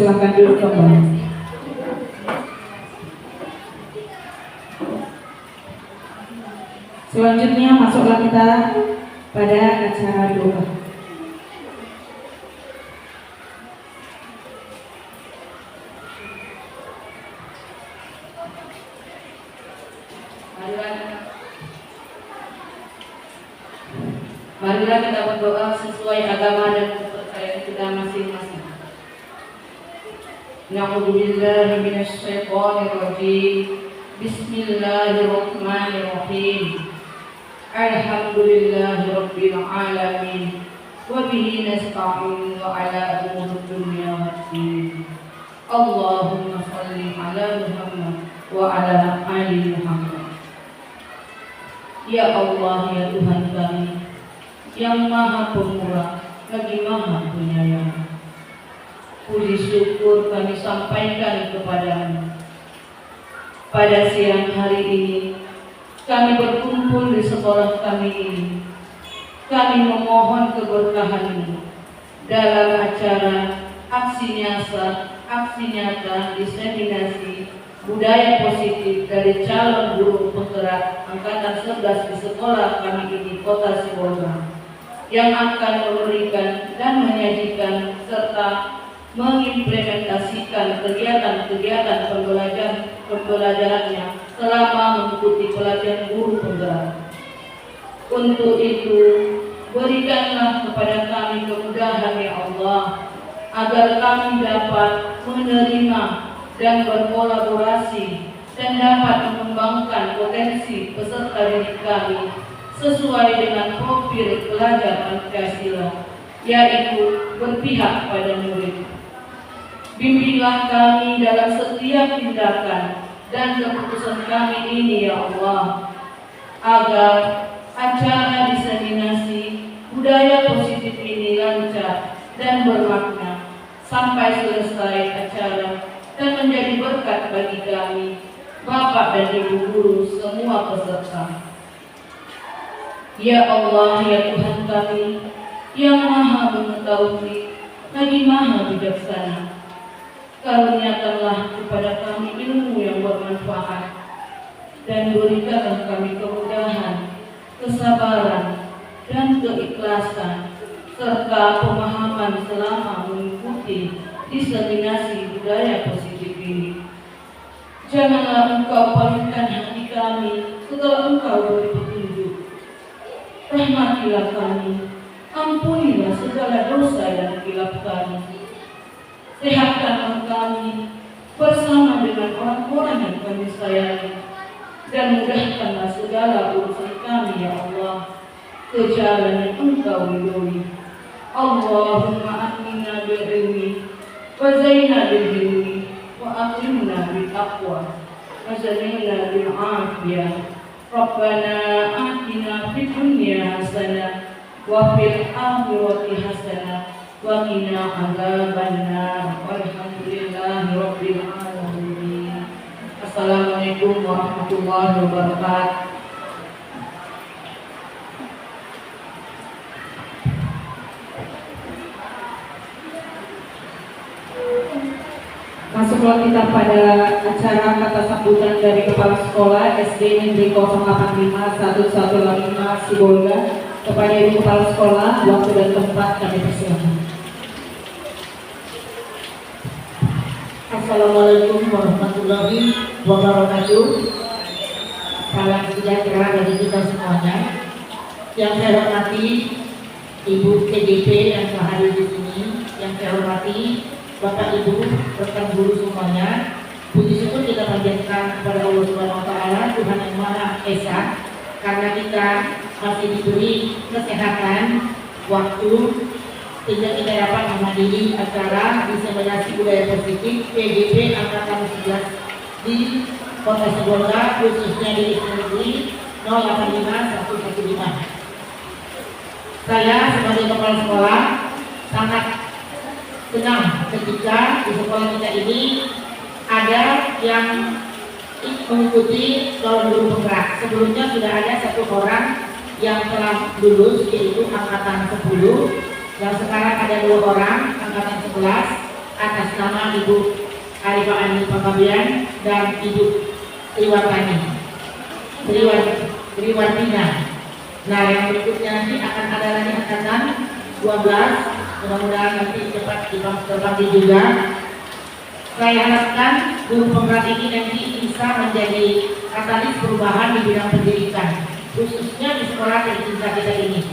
dipersilakan duduk kembali. Selanjutnya masuklah kita pada acara doa. Marilah kita berdoa sesuai agama dan kepercayaan kita masing-masing. Na'udzubillahi minasyaitonir rajim. Bismillahirrahmanirrahim. Alhamdulillahi rabbil alamin. Wa bihi nasta'in wa ala umuri dunya waddin. Allahumma shalli ala Muhammad wa ala ali Muhammad. Ya Allah, ya Tuhan kami yang Maha Pemurah lagi Maha Penyayang, puji syukur kami sampaikan kepadamu. Pada siang hari ini kami berkumpul di sekolah kami ini. Kami memohon keberkahan-Mu dalam acara aksi nyata diseminasi budaya positif dari calon guru penggerak angkatan 11 di sekolah kami ini Kota Sibolga, yang akan memberikan dan menyajikan serta mengimplementasikan kegiatan-kegiatan pembelajarannya selama mengikuti pelatihan guru penggerak. Untuk itu, berikanlah kepada kami kemudahan ya Allah, agar kami dapat menerima dan berkolaborasi dan dapat mengembangkan potensi peserta didik kami sesuai dengan profil pelajar Pancasila, yaitu berpihak pada murid. Bimbinglah kami dalam setiap tindakan dan keputusan kami ini ya Allah, agar acara diseminasi budaya positif ini lancar dan bermakna sampai selesai acara dan menjadi berkat bagi kami, Bapak dan Ibu guru semua peserta. Ya Allah, ya Tuhan kami yang Maha mengetahui lagi Maha bijaksana, karuniakanlah kepada kami ilmu yang bermanfaat dan berikanlah kami kemudahan, kesabaran dan keikhlasan serta pemahaman selama mengikuti diseminasi budaya positif ini. Janganlah Engkau palingkan hati kami setelah Engkau beri petunjuk. Rahmatilah kami, ampunilah segala dosa dan khilaf kami. Sehatkanlah kami bersama dengan orang-orang yang kami sayangi, dan mudahkanlah segala urusan kami ya Allah ke jalan yang Engkau ridhoi. Allahumma atina bil ilmi wa zaina bil hilmi wa akrimna bil taqwa wa zalimna bil afiyah. Rabbana atina fid dunya hasanah wa fil akhirati hasanah wa qina adzabannar. Walhamdulillahi rabbil alamin. Assalamualaikum warahmatullahi wabarakatuh. Masuklah kita pada acara kata sambutan dari Kepala Sekolah SD Negeri 085 1115 Sibolga. Kepada Ibu Kepala Sekolah, waktu dan tempat kami persilakan. Assalamualaikum warahmatullahi wabarakatuh. Salam sejahtera bagi kita semuanya. Yang saya hormati Ibu TGP yang telah hadir di sini, yang saya hormati Bapak Ibu rekan guru semuanya. Puji syukur kita panjatkan kepada Allah Subhanahu wa taala, Tuhan yang Maha Esa, karena kita masih diberi kesehatan, waktu, sehingga kita dapat menghadiri acara diseminasi budaya positif PGP angkatan 11 di Kota Sibolga, khususnya di Negeri 085115. Saya sebagai kepala sekolah sangat senang ketika di sekolah kita ini ada yang mengikuti calon guru penggerak. Sebelumnya sudah ada satu orang yang telah lulus, yaitu angkatan 10, yang sekarang ada 2 orang angkatan 11. atas nama Ibu Arifah Ani Panggabean dan Ibu Triwartina. Nah, yang berikutnya nanti akan ada lagi angkatan 12, mudah-mudahan nanti cepat dipanggil juga. Saya harapkan guru penggerak ini nanti bisa menjadi katalis perubahan di bidang pendidikan, khususnya di sekolah tercinta kita ini.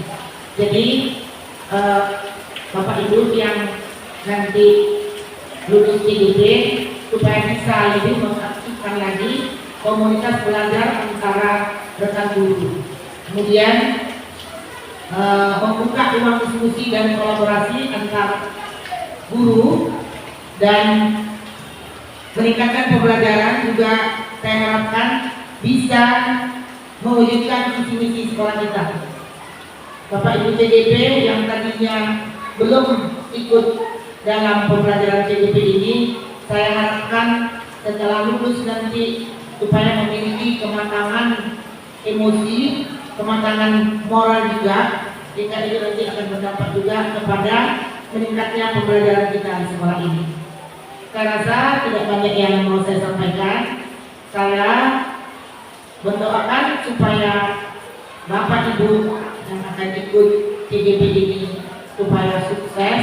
Jadi Bapak Ibu yang nanti lulus TGP supaya bisa lebih mengaktifkan lagi komunitas belajar antara rekan guru. Kemudian membuka ruang diskusi dan kolaborasi antar guru dan meningkatkan pembelajaran juga saya harapkan bisa mewujudkan visi-misi sekolah kita. Bapak Ibu CGP yang tadinya belum ikut dalam pembelajaran CGP ini, saya harapkan setelah lulus nanti supaya memiliki kematangan emosi, kematangan moral juga, sehingga itu nanti akan berdampak juga kepada meningkatnya pembelajaran kita di sekolah ini. Saya rasa tidak banyak yang mau saya sampaikan. Saya berdoakan supaya Bapak Ibu yang akan ikut CGP ini supaya sukses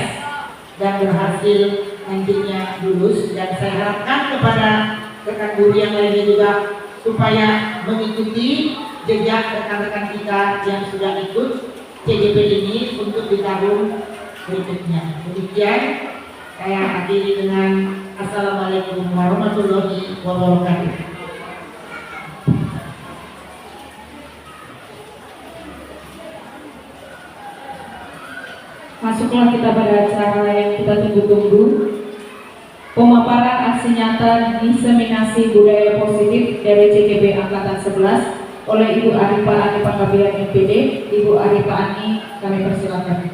dan berhasil nantinya lulus, dan saya harapkan kepada rekan guru yang lainnya juga supaya mengikuti jejak rekan-rekan kita yang sudah ikut CGP ini untuk di tahun berikutnya. Demikian saya akhiri dengan Assalamualaikum warahmatullahi wabarakatuh. Masuklah kita pada acara yang kita tunggu-tunggu, pemaparan aksi nyata diseminasi budaya positif dari CGP Angkatan 11 oleh Ibu Arifah Ani Panggabean MPD. Ibu Arifah Ani, kami persilakan.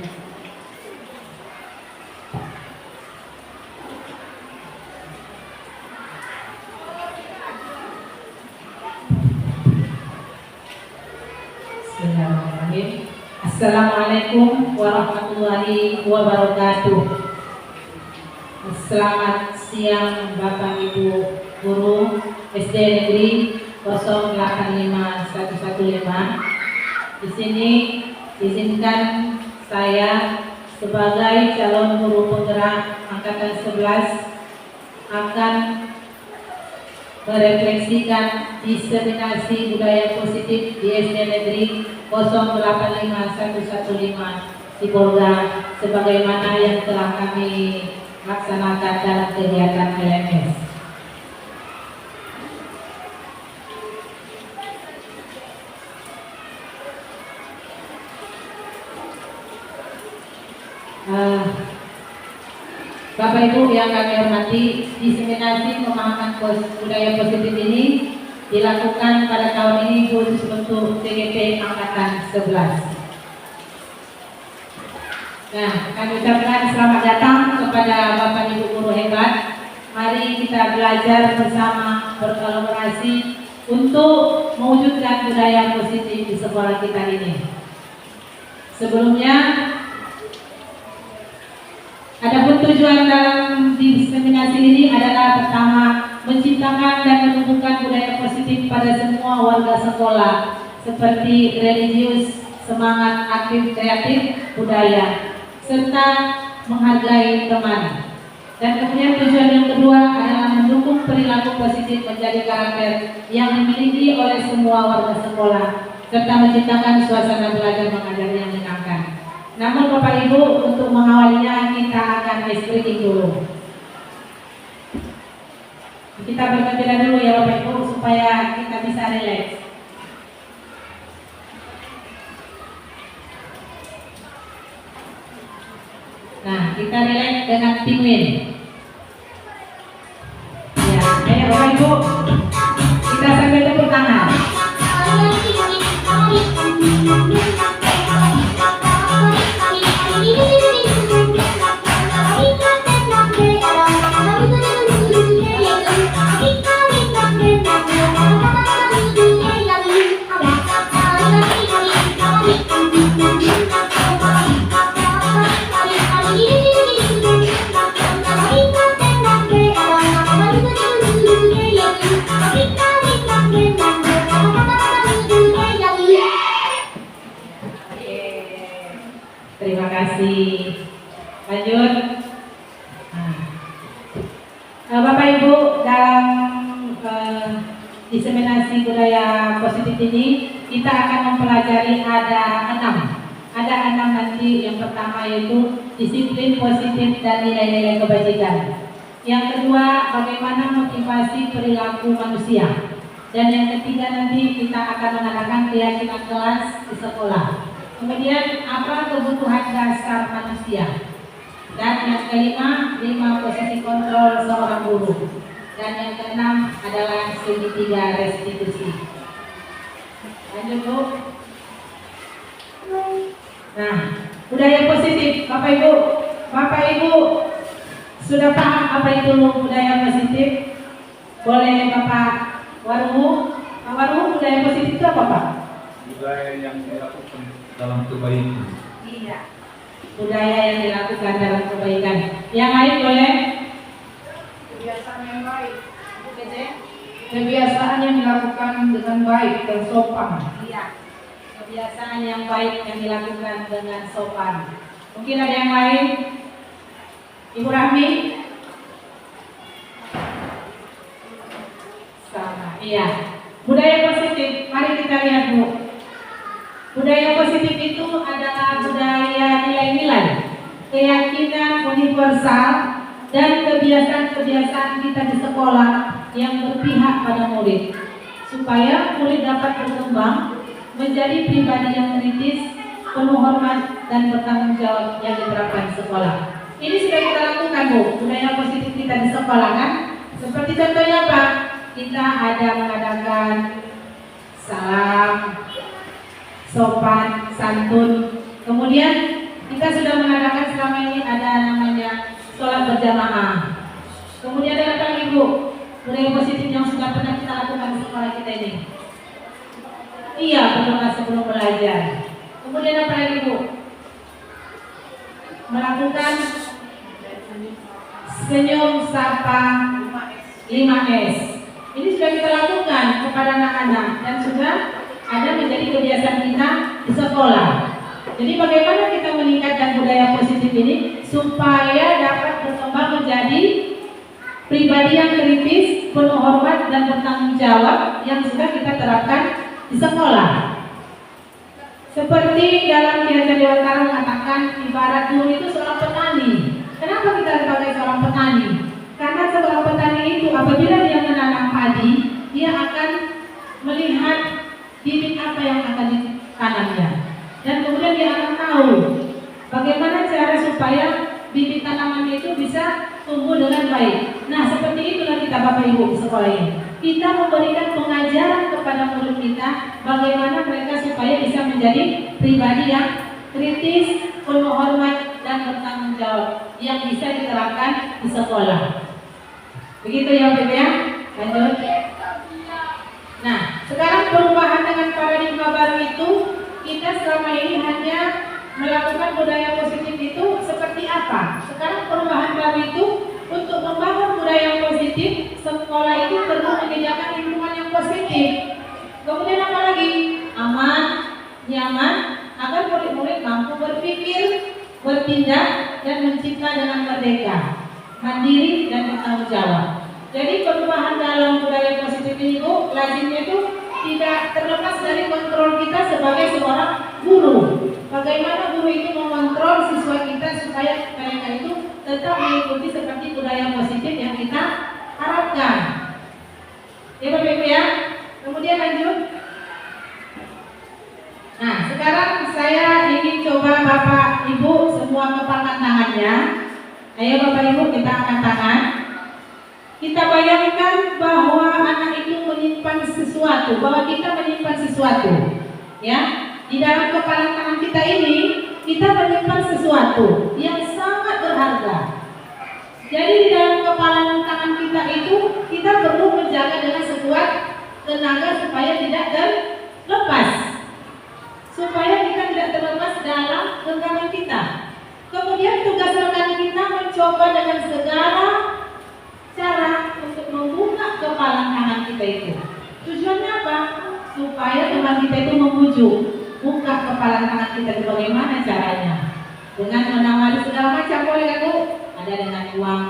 Bismillahirrahmanirrahim. Assalamualaikum warahmatullahi wabarakatuh. Selamat siang Bapak Ibu Guru SD Negeri 085115. Di sini izinkan saya sebagai calon guru penggerak Angkatan 11 akan merefleksikan diseminasi budaya positif di SD Negeri 085115 di Polda sebagaimana yang telah kami laksanakan dalam kegiatan LMS. Bapak Ibu yang kami hormati, diseminasi pemahaman budaya positif ini dilakukan pada tahun ini khusus untuk CGP Angkatan 11. Nah, kami ucapkan selamat datang kepada Bapak Ibu guru hebat. Mari kita belajar bersama, berkolaborasi untuk mewujudkan budaya positif di sekolah kita ini. Sebelumnya, adapun tujuan dalam diseminasi ini adalah pertama, menciptakan dan menumbuhkan budaya positif pada semua warga sekolah seperti religius, semangat aktif kreatif, budaya, serta menghargai teman. Dan kemudian tujuan yang kedua adalah mendukung perilaku positif menjadi karakter yang dimiliki oleh semua warga sekolah serta menciptakan suasana belajar mengajar yang menyenangkan. Namun Bapak Ibu, untuk mengawalinya kita akan ice breaking dulu. Kita bergembira dulu ya Bapak Ibu supaya kita bisa relax. Nah, kita relax dengan penguin. Ya, ayo Bapak Ibu, kita sambil tepuk tangan. Bye. diseminasi budaya positif ini kita akan mempelajari ada enam nanti. Yang pertama yaitu disiplin positif dan nilai-nilai kebajikan. Yang kedua, bagaimana motivasi perilaku manusia. Dan yang ketiga nanti kita akan mengadakan keyakinan kelas di sekolah. Kemudian apa kebutuhan dasar manusia. Dan yang kelima, 5 posisi kontrol seorang guru. Dan yang keenam adalah segitiga restitusi. Lanjut Bu. Nah, budaya positif, Bapak Ibu sudah paham apa itu budaya positif? Boleh Bapak Warmu, budaya positif itu apa Pak? Budaya yang dilakukan dalam kebaikan. Iya. Budaya yang dilakukan dalam kebaikan. Yang lain boleh? Kebiasaan yang baik. Oke. Kebiasaan yang dilakukan dengan baik dan sopan. Iya. Kebiasaan yang baik yang dilakukan dengan sopan. Mungkin ada yang lain? Ibu Rahmi? Sama. Iya. Budaya positif. Mari kita lihat Bu. Budaya positif itu adalah budaya nilai-nilai, keyakinan universal, dan kebiasaan-kebiasaan kita di sekolah yang berpihak pada murid, supaya murid dapat berkembang menjadi pribadi yang kritis, penuh hormat, dan bertanggung jawab yang diterapkan di sekolah. Ini sudah kita lakukan Bu, budaya positif kita di sekolah kan? Seperti contohnya apa? Kita ada mengadakan salam, sopan, santun. Kemudian kita sudah mengadakan selama ini ada namanya sholat berjamaah. Kemudian ada apa lagi Bu? Budaya positif yang sudah pernah kita lakukan di sekolah kita ini. Iya, berdoa sebelum belajar. Kemudian apa lagi Bu? Melakukan senyum sapa 5S. Ini sudah kita lakukan kepada anak-anak dan sudah ada menjadi kebiasaan kita di sekolah. Jadi bagaimana kita meningkatkan budaya positif ini supaya dapat berkembang menjadi pribadi yang kritis, penuh hormat, dan bertanggung jawab yang sudah kita terapkan di sekolah. Seperti dalam Ki Hajar Dewantara mengatakan, ibarat guru itu seorang petani. Kenapa kita sebagai seorang petani? Karena seorang petani itu apabila dia menanam padi, dia akan melihat bibit apa yang akan ditanamnya, dan kemudian dia akan tahu bagaimana cara supaya bibit tanaman itu bisa tumbuh dengan baik. Nah, seperti itulah kita Bapak Ibu di sekolah ini. Kita memberikan pengajaran kepada murid kita bagaimana mereka supaya bisa menjadi pribadi yang kritis, penuh hormat, dan bertanggung jawab yang bisa diterapkan di sekolah. Begitu ya Bapak ya. Lanjut. Nah, sekarang perubahan dengan paradigma baru itu, kita selama ini hanya melakukan budaya positif itu seperti apa? Sekarang perubahan baru itu, untuk membangun budaya positif, sekolah itu perlu menyediakan lingkungan yang positif. Kemudian apa lagi? Aman, nyaman, agar murid-murid mampu berpikir, bertindak, dan mencipta dengan merdeka, mandiri, dan bertanggung jawab. Jadi perubahan dalam budaya positif ini Bu, lazimnya itu tidak terlepas dari kontrol kita sebagai seorang guru. Bagaimana guru itu mengontrol siswa kita supaya mereka itu tetap mengikuti seperti budaya positif yang kita harapkan. Ya Bapak Ibu ya. Kemudian lanjut. Nah, sekarang saya ingin coba Bapak Ibu semua kepangkat tangannya. Ayo Bapak Ibu, kita angkat tangan. Kita bayangkan bahwa anak itu menyimpan sesuatu, bahwa kita menyimpan sesuatu, ya. Di dalam kepala tangan kita ini, kita menyimpan sesuatu yang sangat berharga. Jadi di dalam kepala tangan kita itu, kita perlu menjaga dengan sekuat tenaga supaya tidak terlepas, supaya kita tidak terlepas dalam genggaman kita. Kemudian tugas rekan kita mencoba dengan segala cara untuk membuka kepala tangan kita itu. Tujuannya apa? Supaya teman kita itu membujuk, buka kepala tangan kita itu. Bagaimana caranya? Dengan menawari segala macam, boleh kan Bu? Ada dengan uang,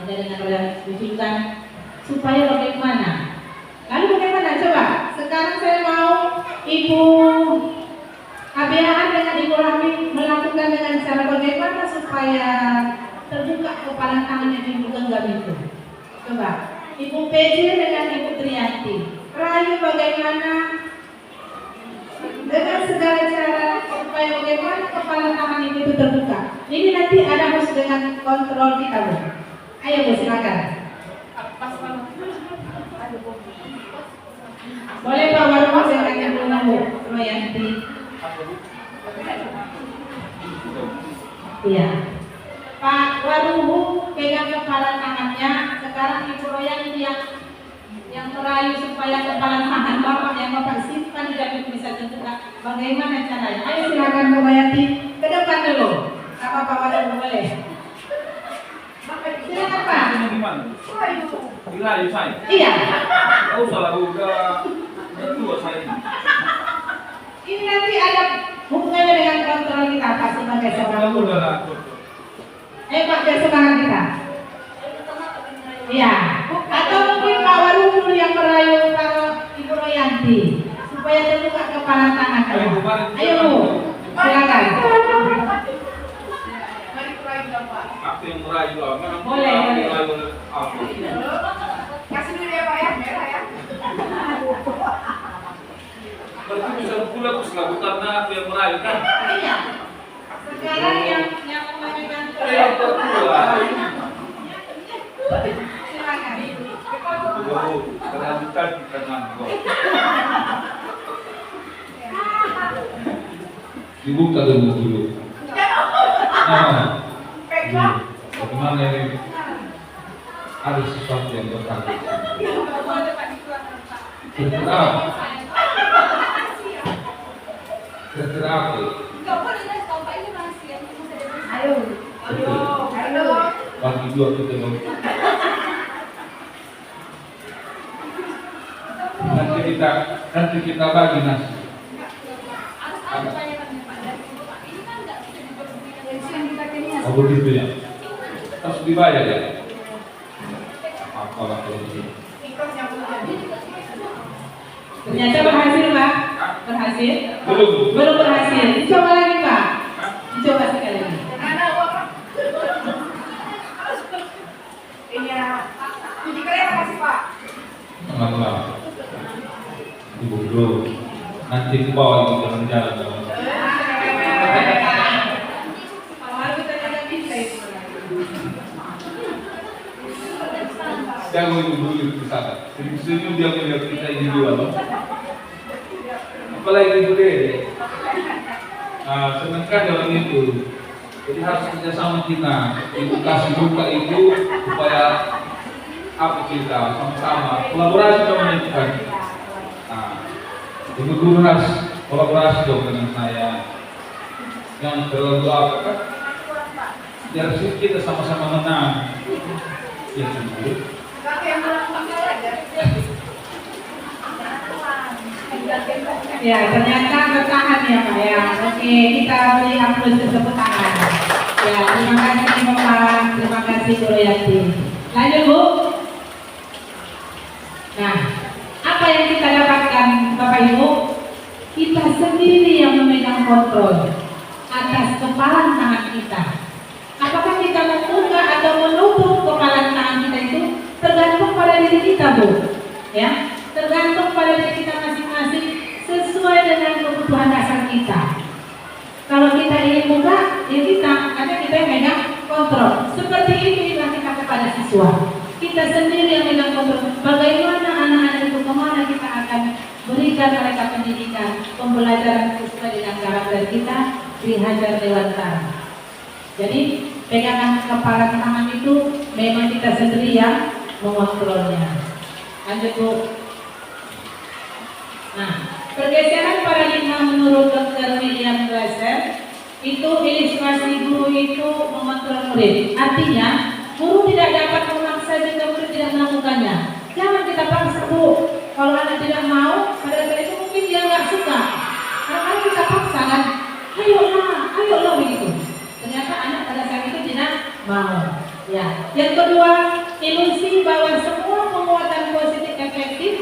ada dengan wujudkan, supaya bagaimana? Lalu bagaimana Ibu ABAH dengan Ibu Rahmi melakukan dengan cara bagaimana supaya terbuka kepala tangan yang Ibu genggam itu? Coba, Ibu PJ dengan Ibu Triyanti, rayu bagaimana dengan segala cara supaya bagaimana kepala tangan itu terbuka. Ini nanti ada harus dengan kontrol kita, Bu. Ayo Bu, silakan. Boleh Pak Waruhu dengan Ibu Triyanti. Iya. Pak Waruhu pegang kepala tangannya. Sekarang Ibu Royanti yang merayu supaya kepala tangan Bapak yang Bapak simpan di dalam bisa terbuka. Bagaimana caranya? Ayo silakan Bu Royanti ke depan dulu. Apa Pak Waruhu boleh? Silakan Pak. Ilayu saya. Iya. Kau salah udah dua saya. Ini nanti ada hubungannya dengan kontrol kita Pak sebagai seorang Kamu guru. udah lah. Ayo Pak, biar semangat kita. Iya. Atau mungkin Pak Waruhu dulu yang merayu kalau Ibu Royanti supaya terbuka kepala tangan. Ayo Bu, silakan. Aku yang merayu lah. Boleh. Aku. Kasih dulu ya Pak ya, merah ya. Berarti bisa pula aku selalu karena aku yang merayu kan? Iya. Sekarang yang memegang Yang berdua. silakan. Oh, karena bukan di kanan kau. Dibuka dulu. Nah, bagaimana ini? Ada sesuatu yang berkaitan. Kira-kira apa? Ayo. Bagi dua kita dong. Nanti kita bagi nasi. Oh begitu ya. Harus dibayar ya. Apalah kalau begitu. Ternyata berhasil Pak. Berhasil? Belum. Belum berhasil. Dicoba lagi Pak. Dicoba sekali lagi. Janganlah. Ibu dulu. Nanti ke bawah ibu jalan-jalan. Jangan ibu dulu ke sana. Senyum dia melihat kita ini dua. Apalagi ibu deh. Senangkan orang itu. Jadi harus kerjasama kita. Ibu kasih buka itu supaya apa kita sama-sama kolaborasi sama itu kan. Ibu guru harus kolaborasi dong dengan saya. Yang terlalu apa kan? Biar kita sama-sama menang. Ya ibu. Ya, ternyata bertahan ya Pak ya. Oke, kita beri aplaus tepuk tangan. Ya, terima kasih Bapak, terima kasih Bu Royanti. Lanjut Bu. Nah, apa yang kita dapatkan Bapak Ibu? Kita sendiri yang memegang kontrol atas kepala tangan kita. Apakah kita membuka atau menutup kepala tangan kita itu tergantung pada diri kita Bu. Ya, tergantung pada diri kita masing-masing sesuai dengan kebutuhan dasar kita. Kalau kita ingin buka, ya kita, karena kita yang megang kontrol. Seperti itu kita kepada siswa. Kita sendiri yang megang kontrol. Bagaimana anak-anak itu kemana kita akan berikan mereka pendidikan, pembelajaran sesuai dengan karakter kita, dihajar dewasa. Jadi pegangan kepala tangan itu memang kita sendiri yang mengontrolnya. Lanjut Bu. Nah, pergeseran paradigma menurut Dr. William Glasser itu ilustrasi guru itu mengontrol murid. Artinya guru tidak dapat memaksa jika murid tidak melakukannya. Jangan kita paksa Bu. Kalau anak tidak mau, pada saat itu mungkin dia nggak suka. Karena kita paksa kan, ayolah begitu. Ternyata anak pada saat itu tidak mau. Ya. Yang kedua, ilusi bahwa semua penguatan positif efektif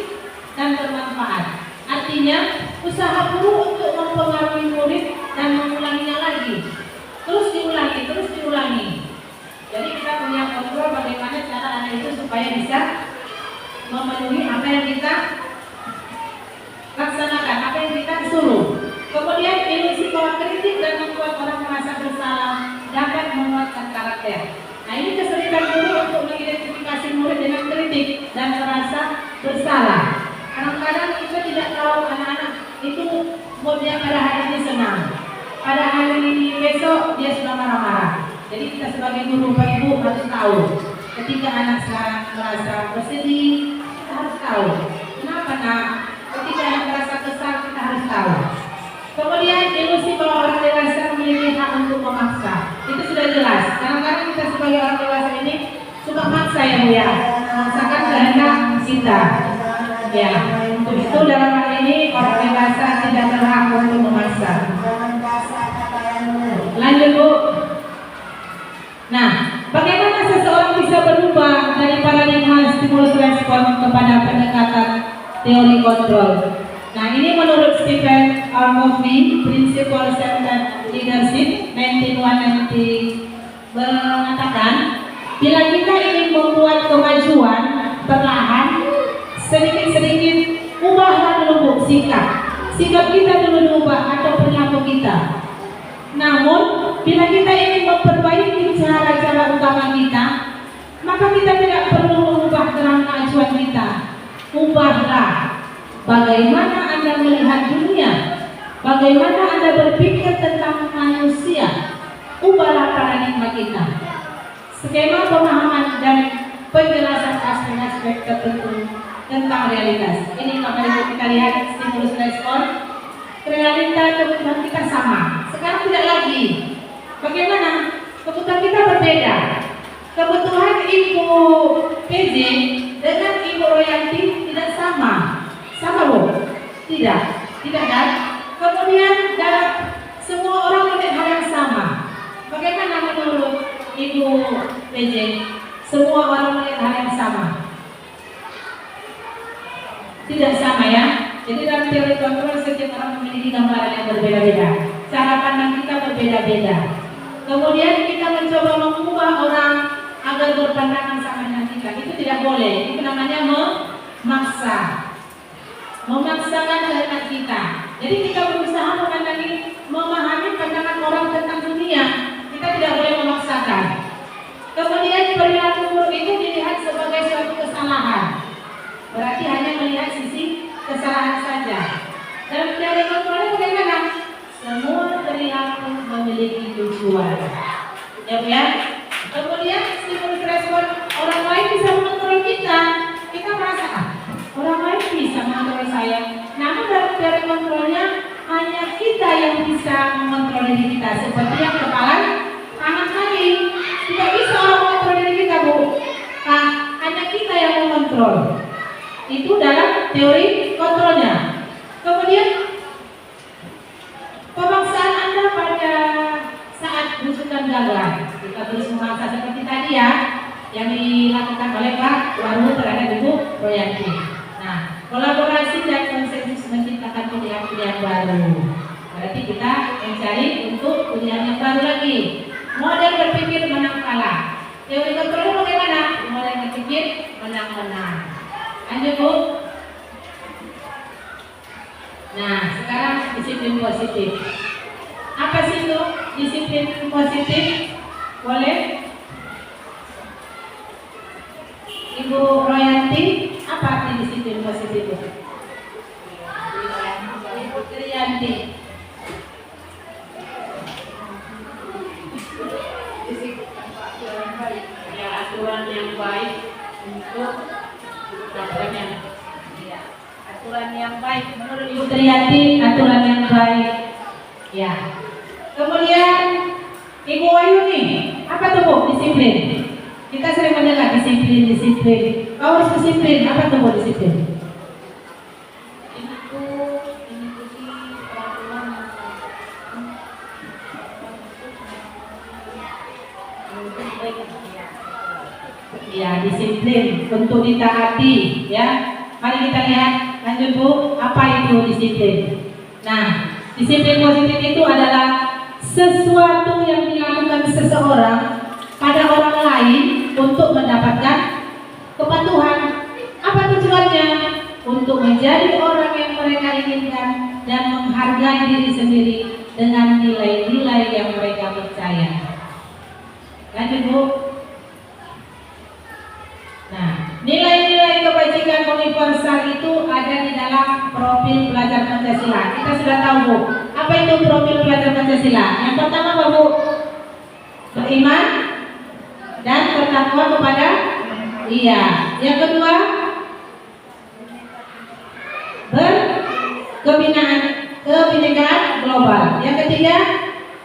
dan bermanfaat. Artinya Artinya usaha guru untuk mempengaruhi murid dan mengulanginya lagi. Terus diulangi. Jadi kita punya kontrol bagaimana cara anak itu supaya bisa memenuhi apa yang kita laksanakan, apa yang kita suruh. Kemudian ilusi bahwa kritik dan membuat orang merasa bersalah dapat menguatkan karakter. Nah, ini kesulitan guru untuk mengidentifikasi murid dengan kritik dan merasa bersalah. Kadang-kadang kita tidak tahu anak-anak itu moodnya pada hari ini senang, pada hari ini besok dia sudah marah-marah. Jadi kita sebagai guru Bapak Ibu harus tahu ketika anak sekarang merasa bersedih, kita harus tahu kenapa nak. Ketika anak merasa kesal, kita harus tahu. Kemudian ilusi bahwa orang dewasa memiliki hak untuk memaksa, itu sudah jelas. Kadang-kadang kita sebagai orang dewasa ini suka maksa ya Bu ya, memaksakan kehendak kita. Ya, untuk itu dalam hal ini orang dewasa tidak berhak untuk memaksa. Lanjut Bu. Nah, bagaimana seseorang bisa berubah dari paradigma stimulus respon kepada pendekatan teori kontrol? Nah, ini menurut Stephen R. Covey, Principle Centered Leadership 1990 mengatakan, bila kita ingin membuat kemajuan perlahan, sedikit-sedikit ubahlah dulu sikap kita dulu diubah atau perilaku kita. Namun, bila kita ingin memperbaiki cara-cara utama kita, maka kita tidak perlu mengubah kerangka acuan kita. Ubahlah bagaimana Anda melihat dunia, bagaimana Anda berpikir tentang manusia. Ubahlah paradigma kita. Skema pemahaman dan penjelasan aspek-aspek tertentu tentang realitas. Ini kalau kita lihat stimulus respon, realita kebutuhan kita sama. Sekarang tidak lagi. Bagaimana? Kebutuhan kita berbeda. Kebutuhan Ibu PJ dengan Ibu Royanti tidak sama. Sama Bu? Tidak kan? Kemudian semua orang melihat hal yang sama. Bagaimana menurut Ibu PJ? Semua orang melihat hal yang sama. Tidak sama ya. Jadi dalam teori kontrol setiap orang memiliki gambaran yang berbeda-beda. Cara pandang kita berbeda-beda. Kemudian kita mencoba mengubah orang agar berpandangan sama dengan kita. Itu tidak boleh. Itu namanya memaksa. Memaksakan kehendak kita. Jadi kita berusaha memahami pandangan orang tentang dunia. Kita tidak boleh memaksakan. Kemudian perilaku buruk itu dilihat sebagai suatu kesalahan. Berarti hanya melihat sisi kesalahan saja. Dalam teori kontrolnya bagaimana? Semua perilaku memiliki tujuan. Ya. Kemudian stimulus respon orang lain bisa mengontrol kita. Kita merasa orang lain bisa mengontrol saya. Namun dalam teori kontrolnya hanya kita yang bisa mengontrol diri kita. Seperti yang kepala tangan tadi. Tidak bisa orang mengontrol diri kita Bu. Hanya kita yang mengontrol. Itu dalam teori kontrolnya. Kemudian pemaksaan Anda pada saat berusukan gagal. Kita terus memaksa seperti tadi ya, yang dilakukan oleh Pak Waru terhadap Ibu Royanti. Nah, kolaborasi dan konsensus menciptakan pilihan-pilihan baru. Berarti kita mencari untuk pilihan yang baru lagi. Model berpikir menang kalah. Teori kontrol bagaimana? Model berpikir menang-menang. Lanjut Bu. Nah, sekarang disiplin positif. Apa sih itu disiplin positif? Boleh? Ibu Royanti, apa arti disiplin positif itu? Ibu Triyanti. Ya, aturan yang baik untuk aturan yang baik menurut Ibu Triyanti, aturan yang baik. Ya. Kemudian Ibu Wayuni, apa tuh Bu? Disiplin. Kita sering mendengar disiplin. Kau harus disiplin. Apa tuh Bu disiplin? Ya, disiplin untuk ditaati ya. Mari kita lihat, lanjut Bu, apa itu review disiplin. Nah, disiplin positif itu adalah sesuatu yang dilakukan seseorang pada orang lain untuk mendapatkan kepatuhan. Apa tujuannya? Untuk menjadi orang yang mereka inginkan dan menghargai diri sendiri dengan nilai-nilai yang mereka percaya. Lanjut Bu. Nah, nilai-nilai kebajikan universal itu ada di dalam profil pelajar Pancasila. Kita sudah tahu Bu, apa itu profil pelajar Pancasila? Yang pertama apa Bu? Beriman dan bertakwa kepada Iya. Yang kedua, kebinekaan global. Yang ketiga,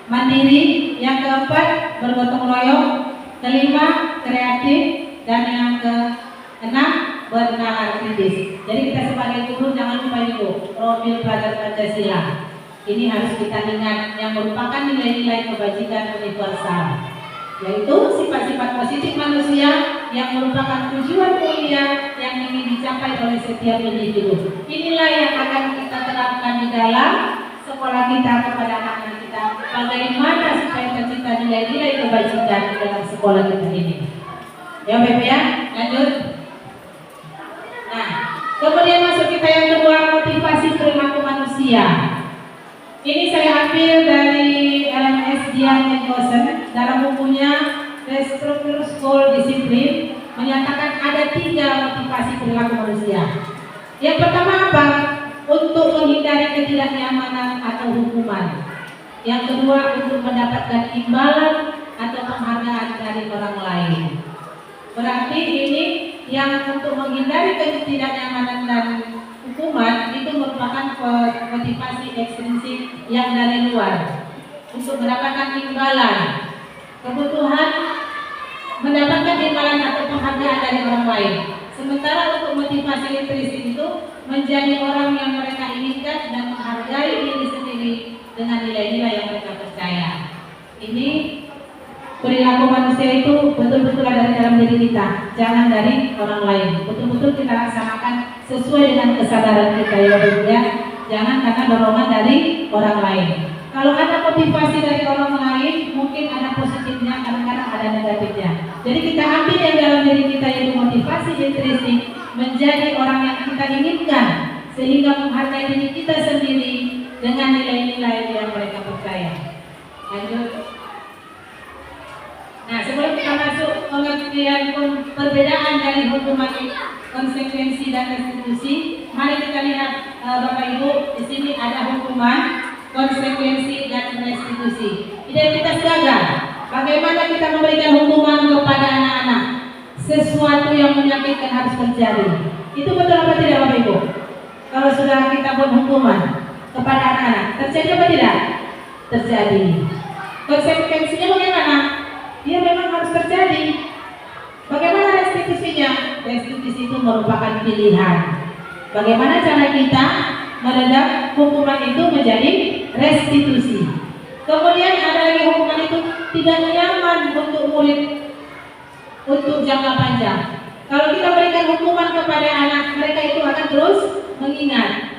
mandiri. Yang keempat, bergotong royong. Kelima, kreatif. Dan yang keenam, bernalar kritis. Jadi kita sebagai guru jangan lupa itu profil pelajar Pancasila. Ini harus kita ingat yang merupakan nilai-nilai kebajikan universal, yaitu sifat-sifat positif manusia yang merupakan tujuan mulia yang ingin dicapai oleh setiap individu. Inilah yang akan kita terapkan di dalam sekolah kita kepada anak-anak kita. Bagaimana supaya tercipta nilai-nilai kebajikan di dalam sekolah kita ini. Ya Bapak ya, lanjut. Nah, kemudian masuk kita yang kedua, motivasi perilaku manusia. Ini saya ambil dari LMS Dian Egosen dalam bukunya The Structure School Discipline, menyatakan ada 3 motivasi perilaku manusia. Yang pertama apa? Untuk menghindari ketidaknyamanan atau hukuman. Yang kedua, untuk mendapatkan imbalan atau penghargaan dari orang lain. Berarti ini yang untuk menghindari ketidaknyamanan dan hukuman itu merupakan motivasi ekstrinsik yang dari luar. Untuk mendapatkan imbalan, kebutuhan mendapatkan imbalan atau penghargaan dari orang lain. Sementara untuk motivasi intrinsik itu menjadi orang yang mereka inginkan dan menghargai diri sendiri dengan nilai-nilai yang mereka percaya. Ini perilaku manusia itu betul-betul ada di dalam diri kita, jangan dari orang lain. Betul-betul kita laksanakan sesuai dengan kesadaran kita ya Bu ya. Jangan karena dorongan dari orang lain. Kalau ada motivasi dari orang lain, mungkin ada positifnya, kadang-kadang ada negatifnya. Jadi kita ambil yang dalam diri kita yaitu motivasi intrinsik, menjadi orang yang kita inginkan, sehingga menghargai diri kita sendiri dengan nilai-nilai yang mereka percaya. Lanjut. Nah, sebelum kita masuk pengertian perbedaan dari hukuman, konsekuensi dan restitusi, mari kita lihat Bapak Ibu, di sini ada hukuman, konsekuensi dan restitusi. Identitas gagal. Bagaimana kita memberikan hukuman kepada anak-anak? Sesuatu yang menyakitkan harus terjadi. Itu betul apa tidak Bapak Ibu? Kalau sudah kita buat hukuman kepada anak-anak, terjadi apa tidak? Terjadi. Konsekuensinya bagaimana? Dia memang harus terjadi. Bagaimana restitusinya? Restitusi itu merupakan pilihan. Bagaimana cara kita meredam hukuman itu menjadi restitusi. Kemudian ada lagi hukuman itu tidak nyaman untuk murid untuk jangka panjang. Kalau kita berikan hukuman kepada anak, mereka itu akan terus mengingat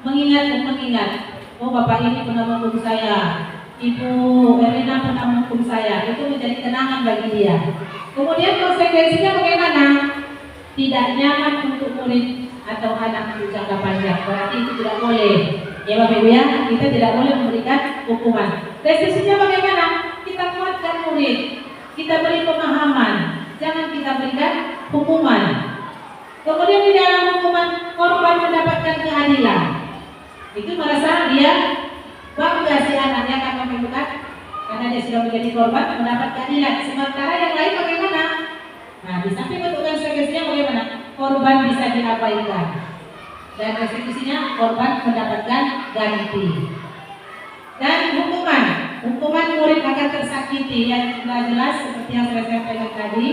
dan mengingat. Oh, Bapak ini pernah menghukum saya, Ibu Erina pernah menghukum saya. Itu menjadi kenangan bagi dia. Kemudian konsekuensinya bagaimana? Tidak nyaman untuk murid atau anak untuk jangka panjang. Berarti itu tidak boleh. Ya Bapak Ibu ya, kita tidak boleh memberikan hukuman. Restitusinya bagaimana? Kita kuatkan murid, kita beri pemahaman, jangan kita berikan hukuman. Kemudian di dalam hukuman, korban mendapatkan keadilan. Itu merasa dia bangga si anaknya akan menemukan, karena dia sudah menjadi korban mendapat keadilan. Sementara yang lain bagaimana? Nah, di samping bentuk konsekuensinya bagaimana? Korban bisa diabaikan dan restitusinya korban mendapatkan ganti. Dan hukuman murid akan tersakiti yang jelas seperti yang saya sampaikan tadi,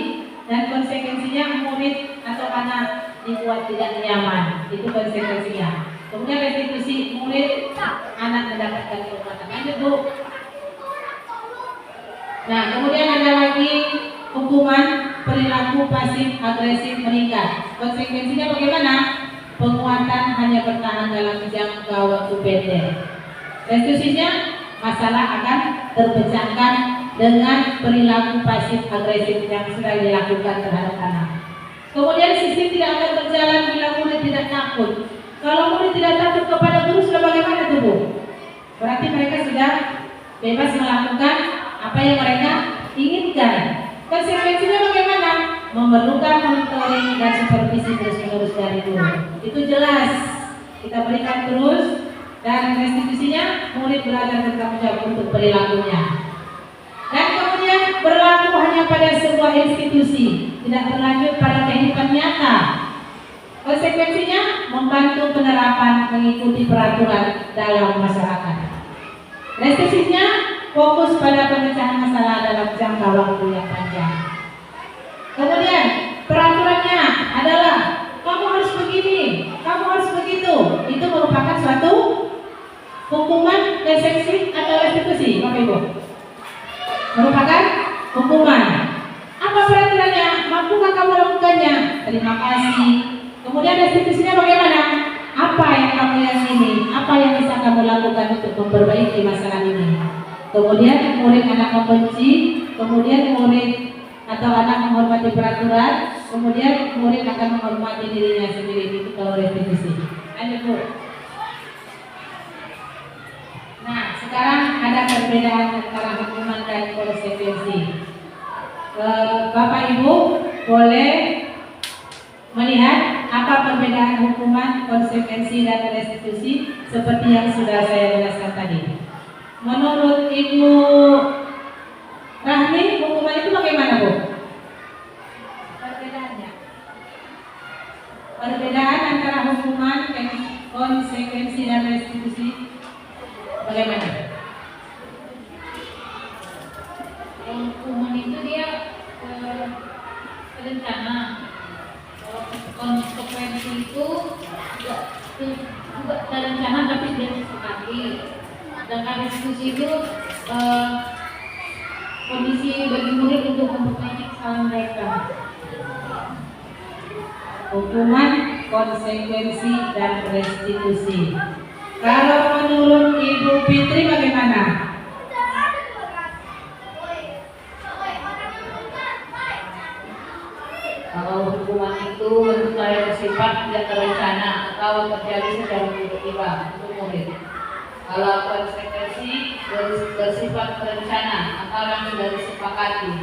dan konsekuensinya murid atau anak dibuat tidak nyaman. Itu konsekuensinya. Kemudian restitusi murid, anak mendapatkan kehormatan. Lanjut Bu. Nah, kemudian ada lagi hukuman perilaku pasif agresif meningkat. Konsekuensinya bagaimana? penguatan hanya bertahan dalam jangka waktu pendek. Restitusinya, masalah akan terpecahkan dengan perilaku pasif agresif yang sedang dilakukan terhadap anak. Kemudian sistem tidak akan berjalan bila murid tidak takut. Kalau murid tidak takut kepada guru, sudah bagaimana tuh Bu? Berarti mereka sudah bebas melakukan apa yang mereka inginkan. Konsekuensinya bagaimana? Memerlukan monitoring dan supervisi terus-menerus dari guru. Itu jelas. Kita berikan terus, dan restitusinya murid belajar bertanggung jawab untuk perilakunya. Dan kemudian berlaku hanya pada sebuah institusi, tidak berlanjut pada kehidupan nyata. Konsekuensinya membantu penerapan mengikuti peraturan dalam masyarakat. Restitusinya fokus pada pemecahan masalah dalam jangka waktu yang panjang. Kemudian peraturannya adalah kamu harus begini, kamu harus begitu. Itu merupakan suatu hukuman, restitusi atau restitusi, Bapak Ibu? Merupakan hukuman. Apa peraturannya? Mampukah kamu melakukannya? Terima kasih. Kemudian restitusinya bagaimana? Apa yang kamu yakini? Apa yang bisa kamu lakukan untuk memperbaiki masalah ini? Kemudian murid anak membenci, kemudian murid atau anak menghormati peraturan, kemudian murid akan menghormati dirinya sendiri. Itu kalau restitusi. Lanjut Bu. Nah, sekarang ada perbedaan antara hukuman dan konsekuensi. Bapak Ibu boleh melihat apa perbedaan hukuman, konsekuensi, dan restitusi seperti yang sudah saya jelaskan tadi. Menurut Ibu Rahmi, hukuman itu bagaimana Bu? Perbedaannya? Perbedaan antara hukuman, konsekuensi, dan restitusi bagaimana? Hukuman itu dia berencana. Konsekuensi itu juga terencana tapi tidak disepakati. Sedangkan restitusi itu kondisi bagi murid untuk memperbaiki kesalahan mereka. Hukuman, konsekuensi, dan restitusi. Kalau menurut Ibu Fitri bagaimana? Kalau hukuman itu menurut saya bersifat tidak terencana atau terjadi secara tiba-tiba untuk murid. Kalau konsekuensi bersifat terencana atau yang sudah disepakati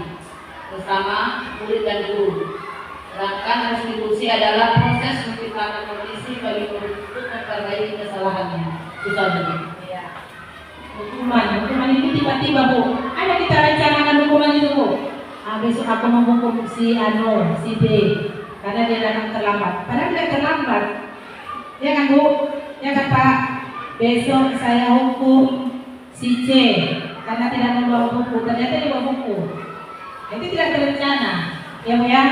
bersama murid dan guru. Sedangkan restitusi adalah proses menciptakan kondisi bagi murid untuk memperbaiki kesalahannya. Susah begitu. Ya. Hukuman itu tiba-tiba Bu. Ada kita rencanakan hukuman itu Bu. Besok aku menghukum si Ano, si B, karena dia datang terlambat. Padahal dia terlambat. Ya kan Bu? Ya kan Pak? Besok saya hukum si C karena tidak membawa buku. Ternyata dia bawa buku. Itu tidak terencana. Ya Bu ya?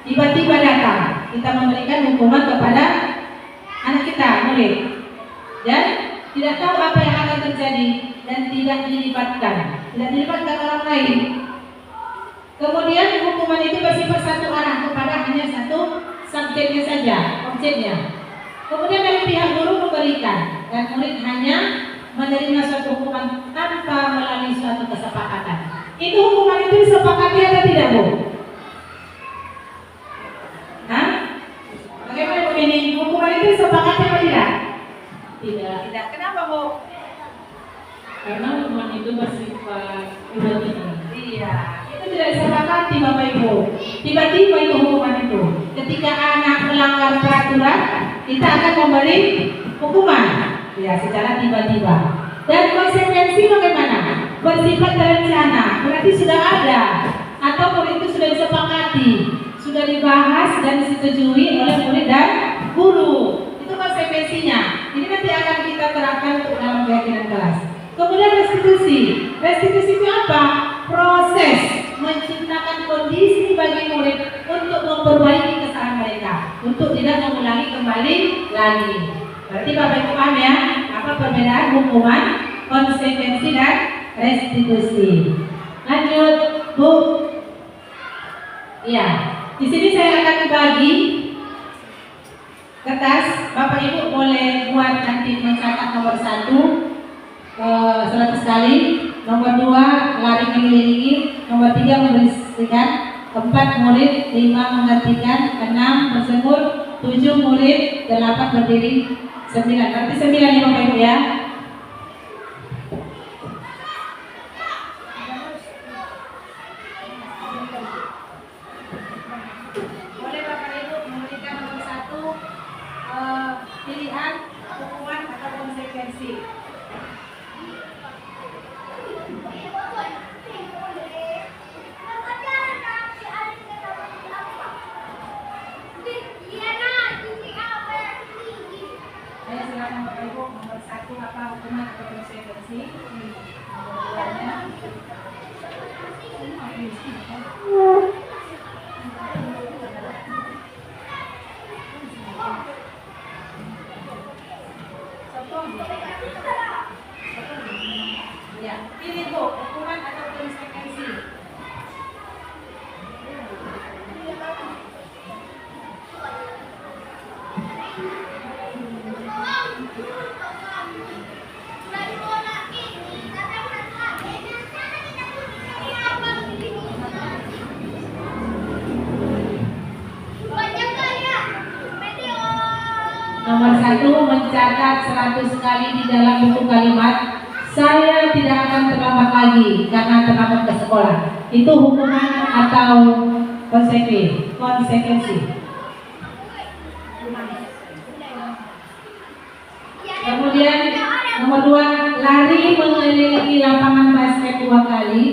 Tiba-tiba datang. Kita memberikan hukuman kepada anak kita, murid. Dan tidak tahu apa yang akan terjadi dan tidak dilibatkan. Tidak dilibatkan orang lain. Kemudian hukuman itu bersifat satu arah kepada hanya satu subjeknya saja, objeknya. Kemudian dari pihak guru memberikan dan murid hanya menerima suatu hukuman tanpa melalui suatu kesepakatan. Itu hukuman itu disepakati atau tidak Bu? Hah? Bagaimana begini? Hukuman itu disepakati atau tidak? Tidak. Kenapa Bu? Karena hukuman itu bersifat tiba-tiba. Iya. Tidak disepakati Bapak Ibu. Tiba-tiba itu hukuman itu. Ketika anak melanggar peraturan, kita akan memberi hukuman. Ya, secara tiba-tiba. Dan konsekuensi bagaimana? Bersifat terencana. Berarti sudah ada atau murid itu sudah disepakati, sudah dibahas dan disetujui oleh murid dan guru. Itu konsekuensinya. Ini nanti akan kita terapkan untuk dalam keyakinan kelas. Kemudian restitusi. Restitusi itu apa? Proses menciptakan kondisi bagi murid untuk memperbaiki kesalahan mereka, untuk tidak mengulangi kembali lagi. Berarti Bapak Ibu paham ya apa perbedaan hukuman, konsekuensi, dan restitusi. Lanjut Bu. Iya, di sini saya akan bagi kertas, Bapak Ibu boleh buat nanti mencatat nomor 1 100 kali, nomor 2 lari mengelilingi, nomor 3 membersihkan, 4 murid, 5 mengertikan, 6 bersemur, 7 murid, 8 berdiri, 9. Berarti 9 ya Bapak Ibu ya. Boleh Bapak Ibu memberikan nomor 1 pilihan hukuman atau konsekuensi. Ayo silakan Bapak Ibu, nomor 1 apa hukuman atau konsekuensi? Nomor 2-nya. Ya, pilih Bu, hukuman atau konsekuensi. Nomor 1, mencatat 100 kali di dalam buku kalimat saya tidak akan terlambat lagi karena terlambat ke sekolah. Itu hukuman atau konsekuensi. Kemudian nomor 2, lari mengelilingi lapangan basket 2 kali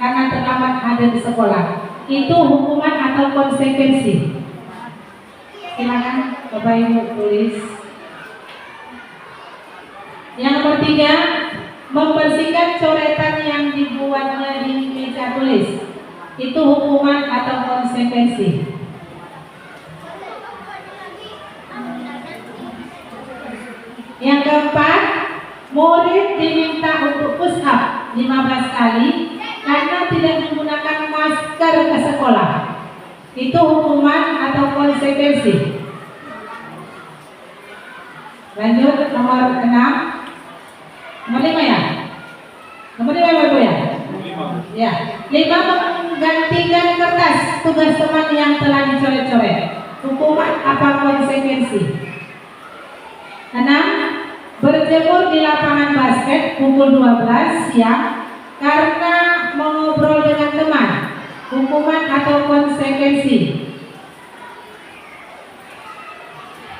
karena terlambat hadir di sekolah. Itu hukuman atau konsekuensi. Silakan Bapak Ibu tulis. Yang nomor 3, membersihkan coretan yang dibuatnya di meja tulis. Itu hukuman atau konsekuensi. Yang keempat, murid diminta untuk push up 15 kali karena tidak menggunakan masker ke sekolah. Itu hukuman atau konsekuensi. Lanjut nomor 6. Nomor 5 ya? Nomor 5 Bapak ya? Ya. 5, menggantikan kertas tugas teman yang telah dicoret-coret. Hukuman apa konsekuensi? 6, berjemur di lapangan basket pukul 12 siang karena mengobrol dengan teman. Hukuman atau konsekuensi.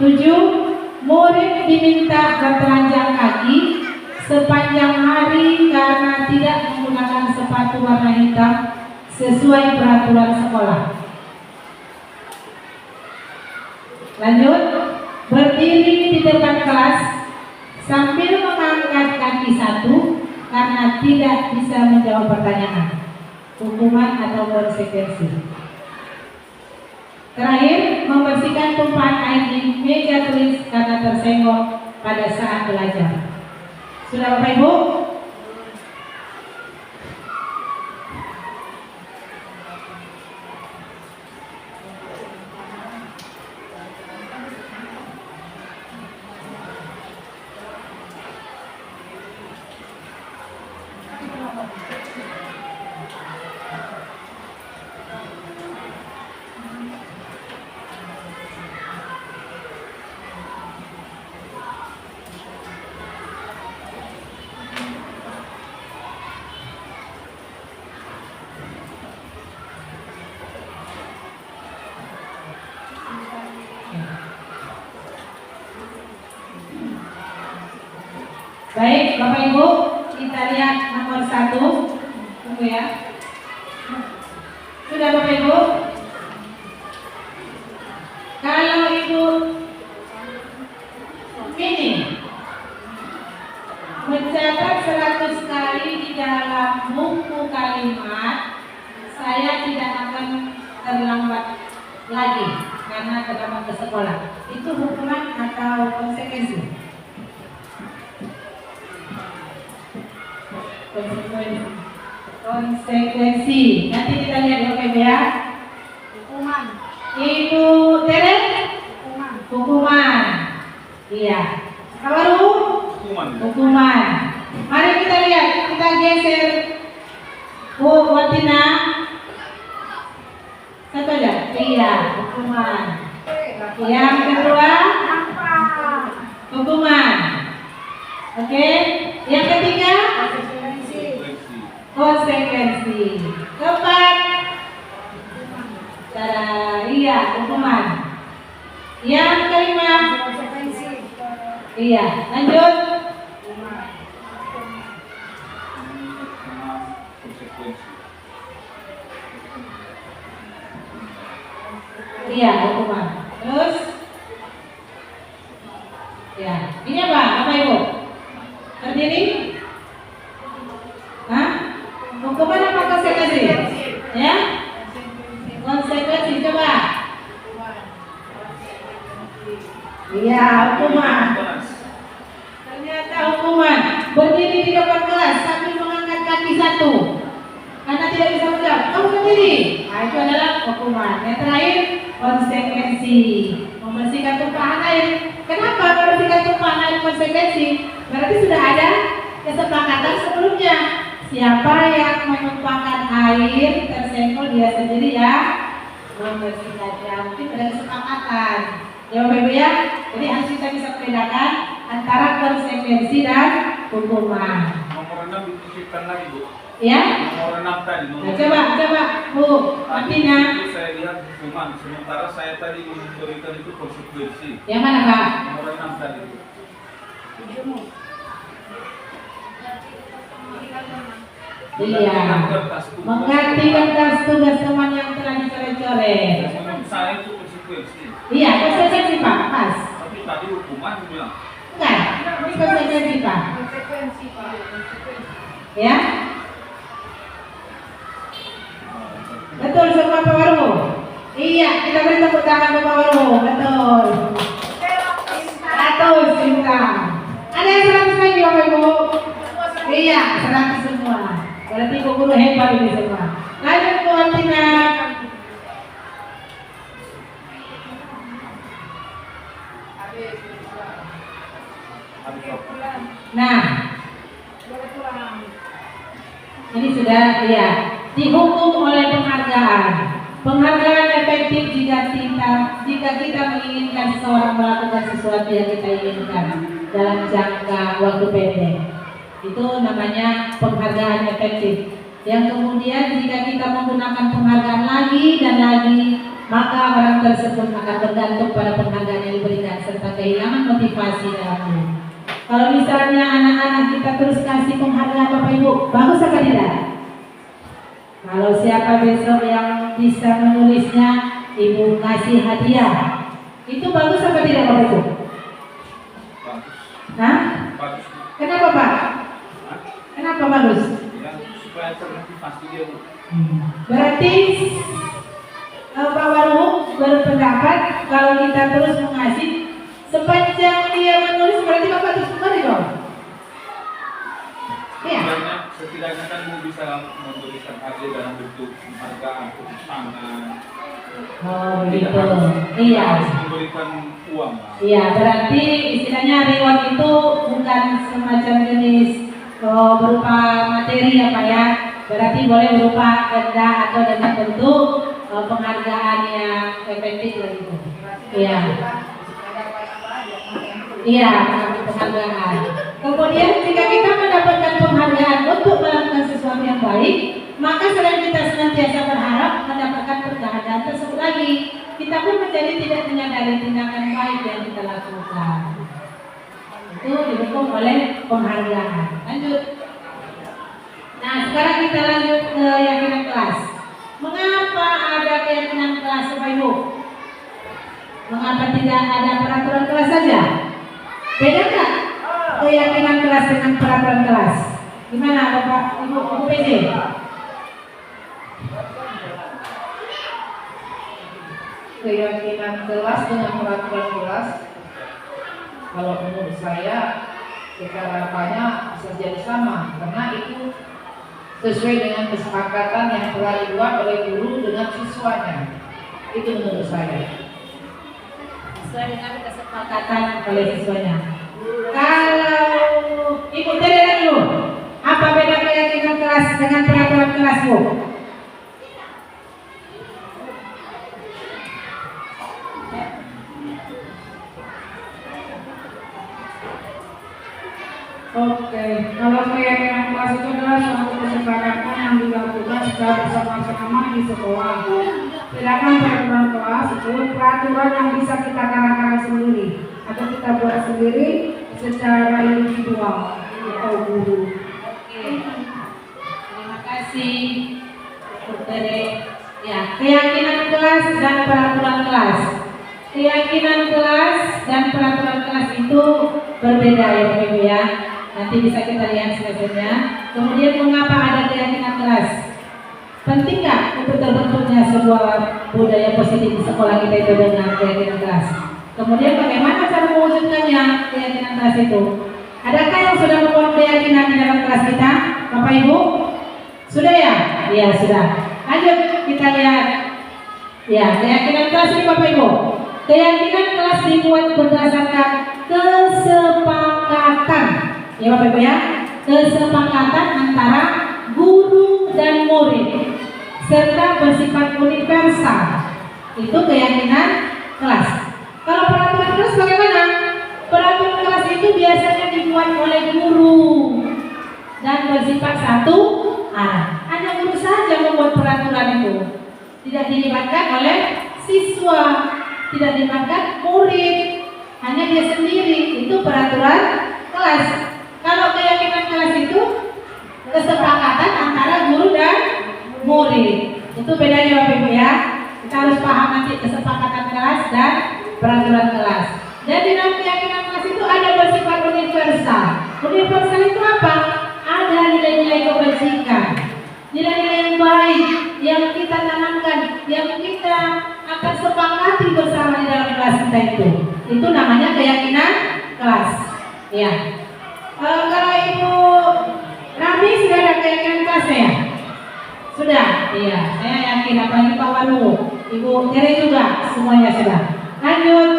7, murid diminta bertelanjang kaki sepanjang hari karena tidak menggunakan sepatu warna hitam sesuai peraturan sekolah. Lanjut, berdiri di depan kelas sambil mengangkat kaki 1 karena tidak bisa menjawab pertanyaan. Hukuman atau konsekuensi. Terakhir, membersihkan tumpahan air di meja tulis karena tersenggol pada saat belajar. Sudah Bapak Ibu? Baik, Bapak Ibu, kita lihat nomor 1. Tunggu ya. Sudah Bapak Ibu? Kalau Ibu ini mencatat 100 kali di dalam buku kalimat, saya tidak akan terlambat lagi karena terlambat ke sekolah. Itu hukuman atau konsekuensi? Konsekuensi. Nanti kita lihat Bapak Ibu ya. Hukuman. Ibu Tere? Hukuman. Apa baru? Hukuman. Hukuman. Mari kita lihat, kita geser. Bu Watina. Satu aja. Iya, hukuman. Yang kedua, hukuman. Oke. Yang ketiga, konsekuensi. Keempat, iya, hukuman. Yang kelima, iya, lanjut. Iya, hukuman. Terus, ya, ini apa? Apa ibu? Terdiri? Hah? Hukuman apa konsekuensi? Ya? Konsekuensi, coba. Iya, hukuman. Ternyata hukuman. Berdiri di depan kelas sambil mengangkat kaki satu. Karena tidak bisa menjawab, kamu berdiri. Nah, itu adalah hukuman. Yang terakhir, konsekuensi. Membersihkan tumpahan air. Kenapa membersihkan tumpahan air konsekuensi? Berarti sudah ada kesepakatan sebelumnya. Siapa yang menumpahkan air tersenggol dia sendiri ya membersihkannya. Mungkin ada kesepakatan. Ya Bapak Ibu ya. Jadi harus kita bisa bedakan antara konsekuensi dan hukuman. Nomor 6 dititipkan lagi Bu. Ya. Nomor 6 tadi. Nah, coba Bu, Martina. Tadi saya lihat hukuman, sementara saya tadi memberikan itu konsekuensi. Yang mana Pak? Nomor 6 tadi. Iya. Mengganti kertas tugas teman yang telah dicoret-coret. Menurut saya itu konsekuensi. Iya, konsekuensi Pak, pas. Tapi tadi hukuman bilang. Enggak, ini konsekuensi Pak. Ya? Betul semua Pak Waru. Iya, kita beri tepuk tangan Pak Waru. Betul. 100 cinta. Ada yang 100 lagi Bapak Ibu? Iya, 100 semua. Berarti Ibu guru hebat ini semua. Lanjut Bu Martina. Nah, ini sudah ya dihukum oleh penghargaan. Penghargaan efektif jika kita menginginkan seseorang melakukan sesuatu yang kita inginkan dalam jangka waktu pendek. Itu namanya penghargaan efektif. Yang kemudian jika kita menggunakan penghargaan lagi dan lagi, maka orang tersebut akan bergantung pada penghargaan yang diberikan serta kehilangan motivasi dalam hidup. Kalau misalnya anak-anak kita terus kasih penghargaan Bapak Ibu, bagus apa tidak? Kalau siapa besok yang bisa menulisnya, Ibu kasih hadiah. Itu bagus apa tidak Bapak Ibu? Bagus. Hah? Bagus. Kenapa Pak? Kenapa bagus? Ya, supaya termotivasi dia. Berarti Pak Waru berpendapat kalau kita terus mengasih sepanjang dia menulis berarti Bapak terus memberi dong? Iya. Setidaknya kan Ibu bisa memberikan hadiah dalam bentuk penghargaan, tepuk tangan. Oh begitu. Iya. Harus memberikan uang. Iya, berarti istilahnya reward itu bukan semacam jenis berupa materi ya Pak ya. Berarti boleh berupa denda atau dengan bentuk penghargaan yang efektif begitu. Iya. Iya, penghargaan. Kemudian jika kita mendapatkan penghargaan untuk melakukan sesuatu yang baik, maka selain kita senantiasa berharap mendapatkan penghargaan tersebut lagi, kita pun menjadi tidak menyadari tindakan baik yang kita lakukan. Itu didukung oleh penghargaan. Lanjut. Nah, sekarang kita lanjut ke keyakinan kelas. Mengapa ada keyakinan kelas, Bapak Ibu? Mengapa tidak ada peraturan kelas saja? Beda nggak keyakinan kelas dengan peraturan kelas? Gimana Bapak Ibu PD? Keyakinan kelas dengan peraturan kelas, kalau menurut saya kekarapannya bisa jadi sama, karena itu sesuai dengan kesepakatan yang telah dibuat oleh guru dengan siswanya. Itu menurut saya. Sesuai dengan kesepakatan oleh siswanya. Kalau Ibu tanya dulu, apa beda keyakinan kelas dengan peraturan kelas, Bu? Oke, kalau keyakinan kelas itu adalah suatu kesepakatan yang dilakukan secara bersama-sama di sekolah. Sedangkan peraturan kelas itu peraturan yang bisa kita karang-karang sendiri atau kita buat sendiri secara individual atau guru. Oke, terima kasih, Bu Tere. Ya, keyakinan kelas dan peraturan kelas. Keyakinan kelas dan peraturan kelas itu berbeda ya Bapak Ibu ya. Nanti bisa kita lihat selesainya. Kemudian mengapa ada keyakinan kelas? Penting nggak untuk terbentuknya sebuah budaya positif di sekolah kita itu dengan keyakinan kelas? Kemudian bagaimana cara mewujudkannya keyakinan kelas itu? Adakah yang sudah membuat keyakinan di dalam kelas kita, Bapak Ibu? Sudah ya? Iya sudah. Lanjut kita lihat. Ya, keyakinan kelas ini Bapak Ibu. Keyakinan kelas dibuat berdasarkan kesepakatan. Ya Bapak Ibu ya, kesepakatan antara guru dan murid serta bersifat universal. Itu keyakinan kelas. Kalau peraturan kelas bagaimana? Peraturan kelas itu biasanya dibuat oleh guru dan bersifat satu arah. Hanya guru saja membuat peraturan itu. Tidak dilibatkan oleh siswa, tidak dilibatkan murid, hanya dia sendiri. Itu peraturan kelas. Kalau keyakinan kelas itu kesepakatan antara guru dan murid. Itu bedanya Bapak Ibu ya. Kita harus paham nanti kesepakatan kelas dan peraturan kelas. Dan di dalam keyakinan kelas itu ada bersifat universal. Universal itu apa? Ada nilai-nilai kebajikan, nilai-nilai yang baik yang kita tanamkan, yang kita akan sepakati bersama di dalam kelas kita itu. Itu namanya keyakinan kelas. Ya. Kalau Ibu Rami sudah ada keyakinan kelasnya? Sudah? Iya, saya yakin apalagi Pak Wanu, Ibu Tere juga semuanya sudah. Lanjut.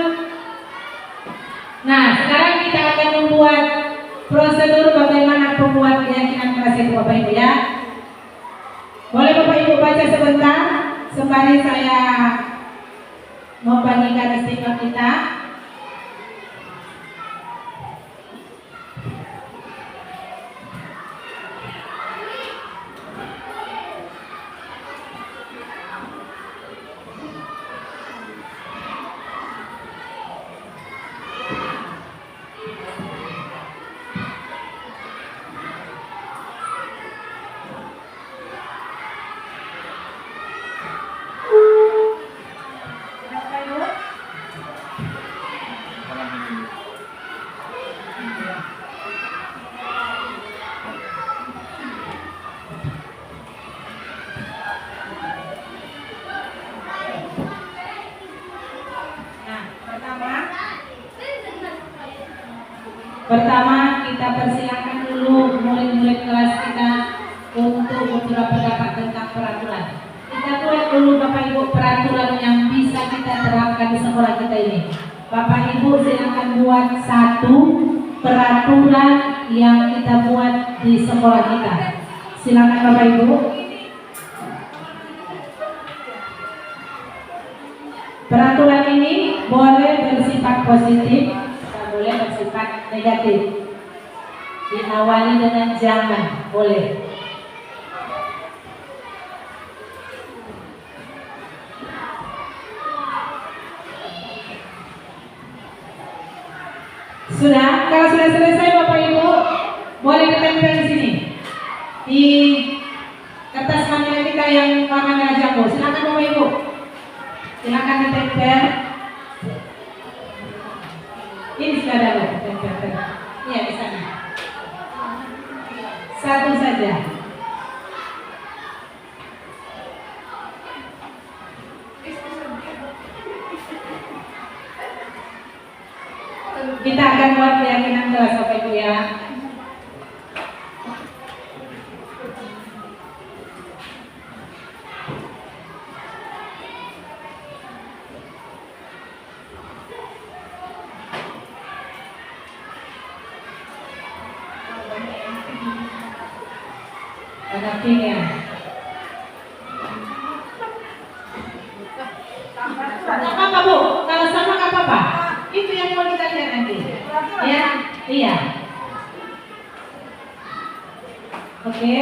Nah, sekarang kita akan membuat prosedur bagaimana pembuat keyakinan kelas itu Bapak Ibu ya. Boleh Bapak Ibu baca sebentar sembari saya membagikan istiqlal kita. Pertama, kita persilakan dulu murid-murid kelas kita untuk berpendapat tentang peraturan. Kita buat dulu Bapak Ibu peraturan yang bisa kita terapkan di sekolah kita ini. Bapak Ibu silakan buat satu peraturan yang kita buat di sekolah kita. Silakan Bapak Ibu. Peraturan ini boleh bersifat positif, boleh bersifat negatif. Diawali dengan jangan, boleh. Sudah, kalau sudah selesai Bapak Ibu, boleh ditempel di sini. Di kertas manila kita yang warna merah jambu. Silakan Bapak Ibu. Silakan ditempel. Ini sudah ada loh, tempel. Iya di sana. Satu saja. Kita akan buat keyakinan kelas Bapak Ibu ya. Ada pink ya. Nggak apa-apa Bu, kalau sama nggak apa-apa. Itu yang mau kita lihat nanti. Ya, iya. Oke.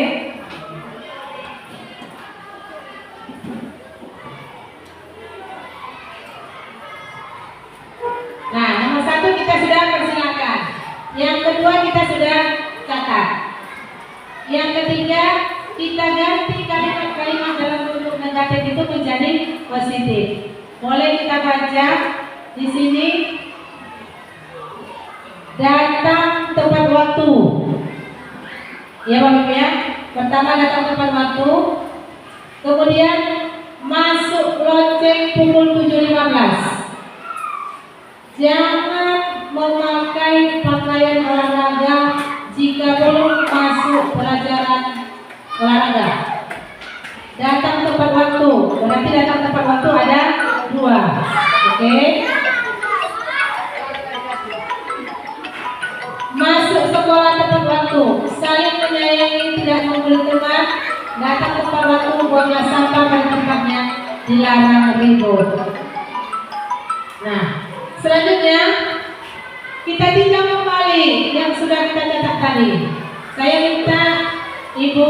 Nah, nomor 1 kita sudah persilakan. Yang kedua kita sudah catat. Yang ketiga kita ganti kalimat-kalimat dalam bentuk negatif itu menjadi positif. Boleh kita baca di sini. Datang tepat waktu. Ya Bapak Ibu ya. Pertama datang tepat waktu. Kemudian masuk lonceng pukul 7.15. Jangan memakai pakaian olahraga jika belum masuk pelajaran olahraga. Datang tepat waktu. Berarti datang tepat waktu ada 2. Oke. Masuk sekolah tepat waktu. Saling menyayangi, tidak membuli teman. Datang tepat waktu, buanglah sampah pada tempatnya. Dilarang ribut. Nah, selanjutnya kita tinjau kembali yang sudah kita catat tadi. Saya minta Ibu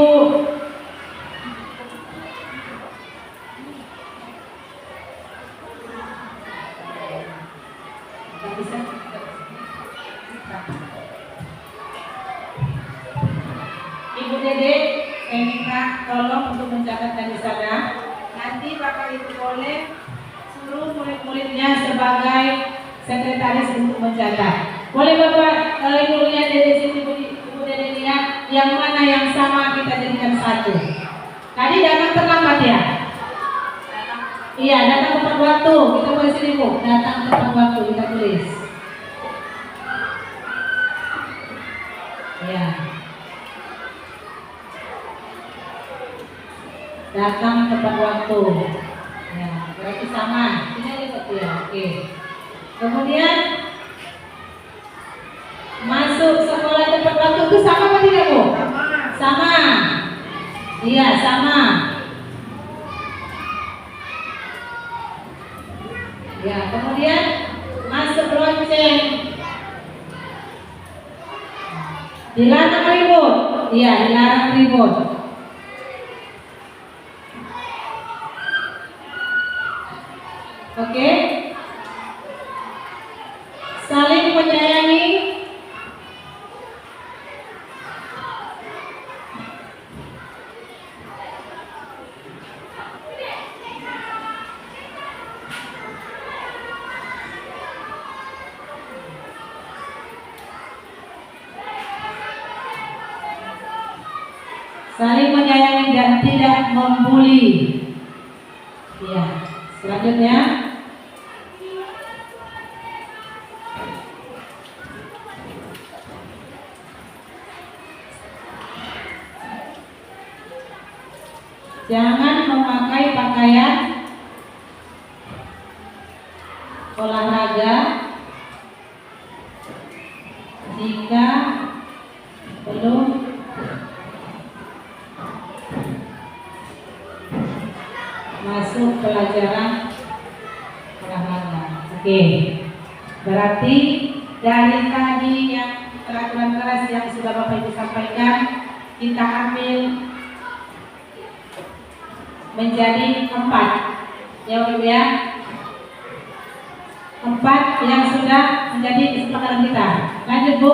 Ibu Dede, saya minta tolong untuk mencatat dari sana. Nanti Bapak Ibu boleh suruh murid-muridnya sebagai sekretaris untuk mencatat. Boleh Bapak Ibu lihat dari sini, Ibu Dede lihat yang mana yang sama kita jadikan 1. Tadi datang terlambat ya? Iya, datang tepat waktu. Kita boleh sini Bu, datang tepat waktu kita tulis. Ya. Datang tepat waktu. Ya, berarti sama. Ini aja satu ya. Oke. Kemudian masuk sekolah tepat waktu itu sama apa tidak Bu? Sama. Iya, sama. Ya, kemudian masuk lonceng. Dilarang ribut. Iya, dilarang ribut. Oke. Saling menyayangi. Saling menyayangi dan tidak membuli. Iya. Selanjutnya jangan memakai pakaian olahraga jika belum masuk pelajaran olahraga. Oke. Berarti dari tadi yang peraturan keras yang sudah Bapak Ibu sampaikan, kita ambil menjadi 4. Ya Ibu ya. 4 yang sudah menjadi kesepakatan kita. Lanjut Bu.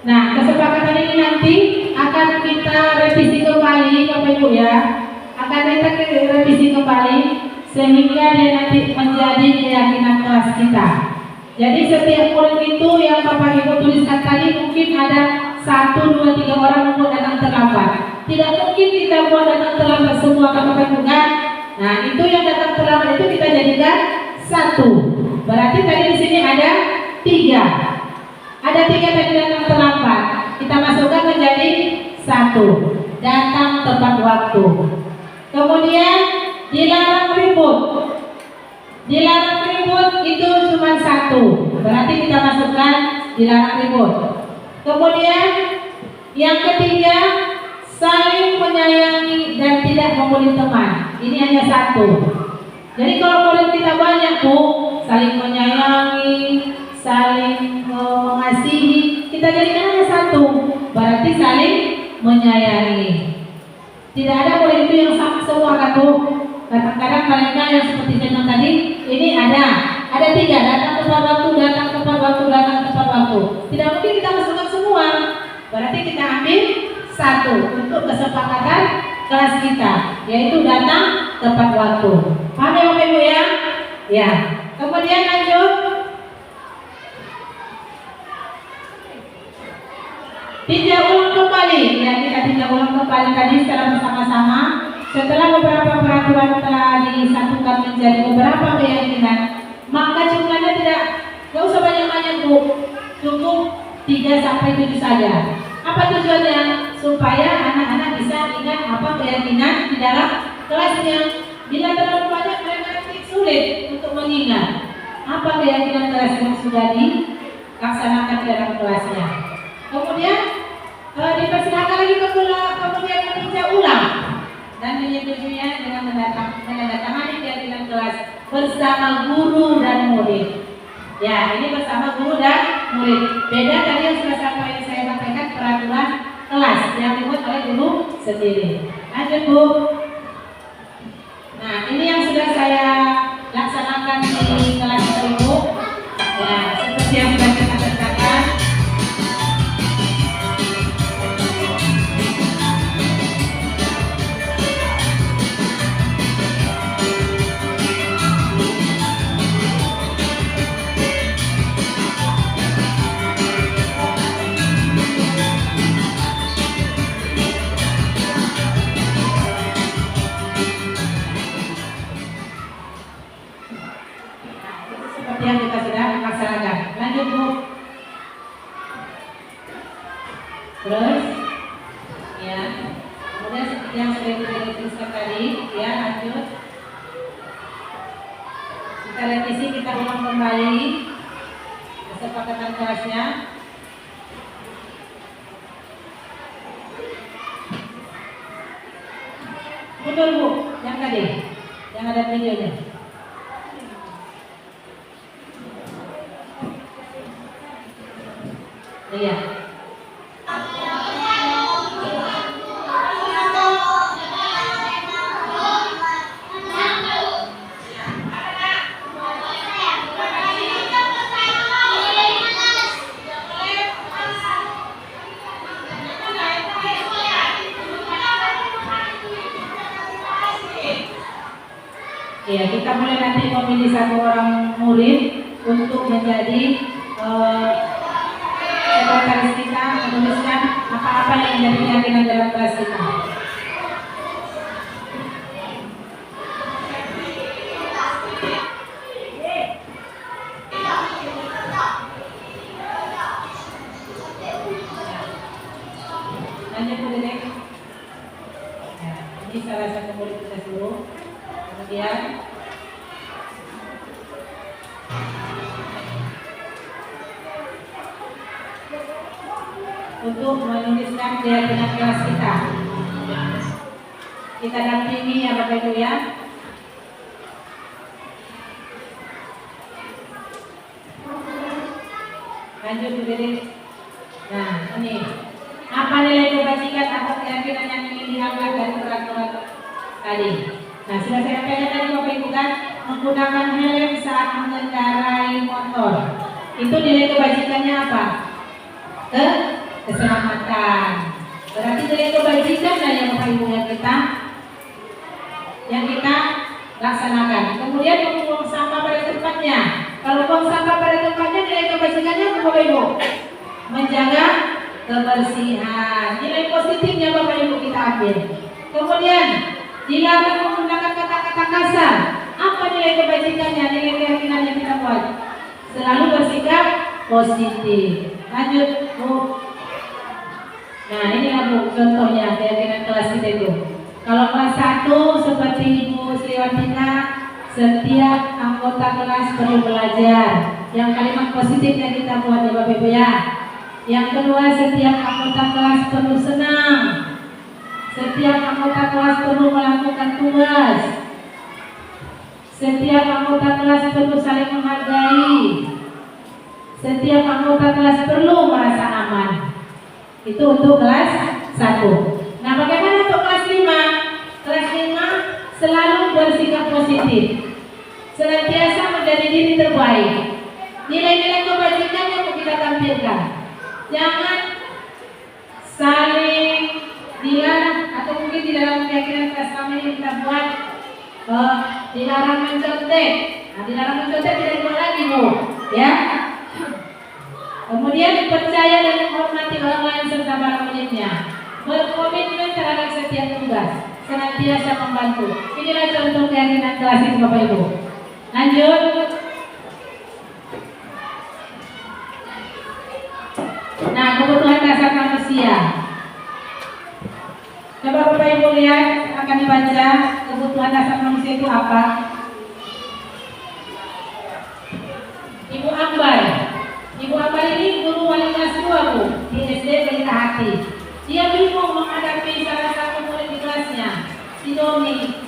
Nah, kesepakatan ini nanti akan kita revisi kembali Bapak Ibu ya. Akan kita revisi kembali sehingga dia nanti menjadi keyakinan kelas kita. Jadi setiap murid itu yang Bapak Ibu tuliskan tadi mungkin ada 1, 2, 3 orang untuk datang terlambat. Tidak mungkin kita buat datang terlambat semua Bapak Ibu kan? Nah, itu yang datang terlambat itu kita jadikan 1. Berarti tadi di sini ada 3. Ada 3 tadi datang terlambat. Kita masukkan menjadi 1. Datang tepat waktu. Kemudian dilarang ribut. Dilarang ribut itu cuma satu, berarti kita masukkan dilarang ribut. Kemudian yang ketiga, saling menyayangi dan tidak membuli teman. Ini hanya satu. Jadi kalau murid kita banyak saling menyayangi, saling mengasihi, kita jadikan hanya satu, berarti saling menyayangi. Tidak ada murid itu yang sama semua kadang-kadang mereka yang seperti contoh tadi, ini ada tiga, datang tepat waktu, datang tepat waktu, datang tepat waktu. Tidak mungkin kita masukkan semua, berarti kita ambil satu untuk kesepakatan kelas kita, yaitu datang tepat waktu. Paham ya Bapak Ibu ya? Ya. Kemudian lanjut. Tinjau ulang kembali, ya kita tinjau ulang kembali tadi secara bersama-sama. Setelah beberapa peraturan telah disatukan menjadi beberapa keyakinan, maka jumlahnya tidak usah banyak-banyak Bu, cukup 3 sampai 7 saja. Apa tujuannya? Supaya anak-anak bisa ingat apa keyakinan di dalam kelasnya. Bila terlalu banyak mereka nanti sulit untuk mengingat apa keyakinan kelas yang sudah dilaksanakan di dalam kelasnya. Kemudian dipersilakan lagi kemudian meninjau ulang dan menyetujuinya dengan menandatangani keyakinan kelas bersama guru dan murid. Ya, ini bersama guru dan murid. Beda tadi yang sudah saya sampaikan peraturan kelas yang dibuat oleh guru sendiri. Lanjut Bu. Nah, ini yang sudah saya laksanakan di kelas Ibu. Ya, seperti yang sudah kita kerjakan. Yang kita sudah laksanakan. Lanjut Bu. Terus ya, kemudian seperti yang sudah dituliskan tadi, ya lanjut. Kita revisi, kita ulang kembali kesepakatan kelasnya. Mundur Bu, yang tadi, yang ada videonya. Iya. Ya, kita mulai nanti memilih satu orang murid untuk menjadi sekretaris kita, menuliskan apa-apa yang menjadi keyakinan dalam kelas kita. Lanjut Bu Dedek. Ya, ini salah satu murid kita dulu. Kemudian untuk menuliskan keyakinan kelas kita. Kita dampingi ya Bapak Ibu ya. Lanjut Bu Dede. Nah ini, apa nilai kebajikan atau keyakinan yang ingin diangkat dari peraturan tadi? Nah sudah saya sampaikan tadi Bapak Ibu kan, menggunakan helm saat mengendarai motor. Itu nilai kebajikannya apa? Keselamatan. Berarti nilai kebajikan lah yang Bapak Ibu yang kita laksanakan. Kemudian membuang sampah pada tempatnya. Kalau buang sampah pada tempatnya, nilai kebajikannya Bapak Ibu menjaga kebersihan. Nilai positifnya Bapak Ibu kita ambil. Kemudian dilarang menggunakan kata-kata kasar. Apa nilai kebajikannya? Nilai keyakinan yang kita buat selalu bersikap positif. Lanjut Bu. Nah ini Bu contohnya keyakinan kelas kita itu. Kalau kelas 1 seperti Ibu Sriwatika, setiap anggota kelas perlu belajar. Yang kalimat positifnya kita buat ya Bapak Ibu ya. Yang kedua, setiap anggota kelas perlu senang. Setiap anggota kelas perlu melakukan tugas. Setiap anggota kelas perlu saling menghargai. Setiap anggota kelas perlu merasa aman. Itu untuk kelas 1. Nah, bagaimana untuk kelas 5? Kelas 5 selalu bersikap positif. Senantiasa menjadi diri terbaik. Nilai-nilai kebajikan yang kita tampilkan. Jangan saling dilarang atau mungkin di dalam keyakinan kelas kami kita buat dilarang mencontek. Nah, dilarang mencontek tidak dibuat lagi Bu, ya. Kemudian percaya dan menghormati orang lain serta para miliknya. Berkomitmen terhadap setiap tugas, senantiasa membantu. Inilah contoh keyakinan kelas itu Bapak Ibu. Lanjut. Nah, kebutuhan dasar manusia. Coba Bapak Ibu lihat, akan dibaca kebutuhan dasar manusia itu apa? Ibu Ambar. Ibu Ambar ini guru wali kelas 2 Bu, di SD Pelita Hati. Dia bingung menghadapi salah satu murid di kelasnya, si Doni.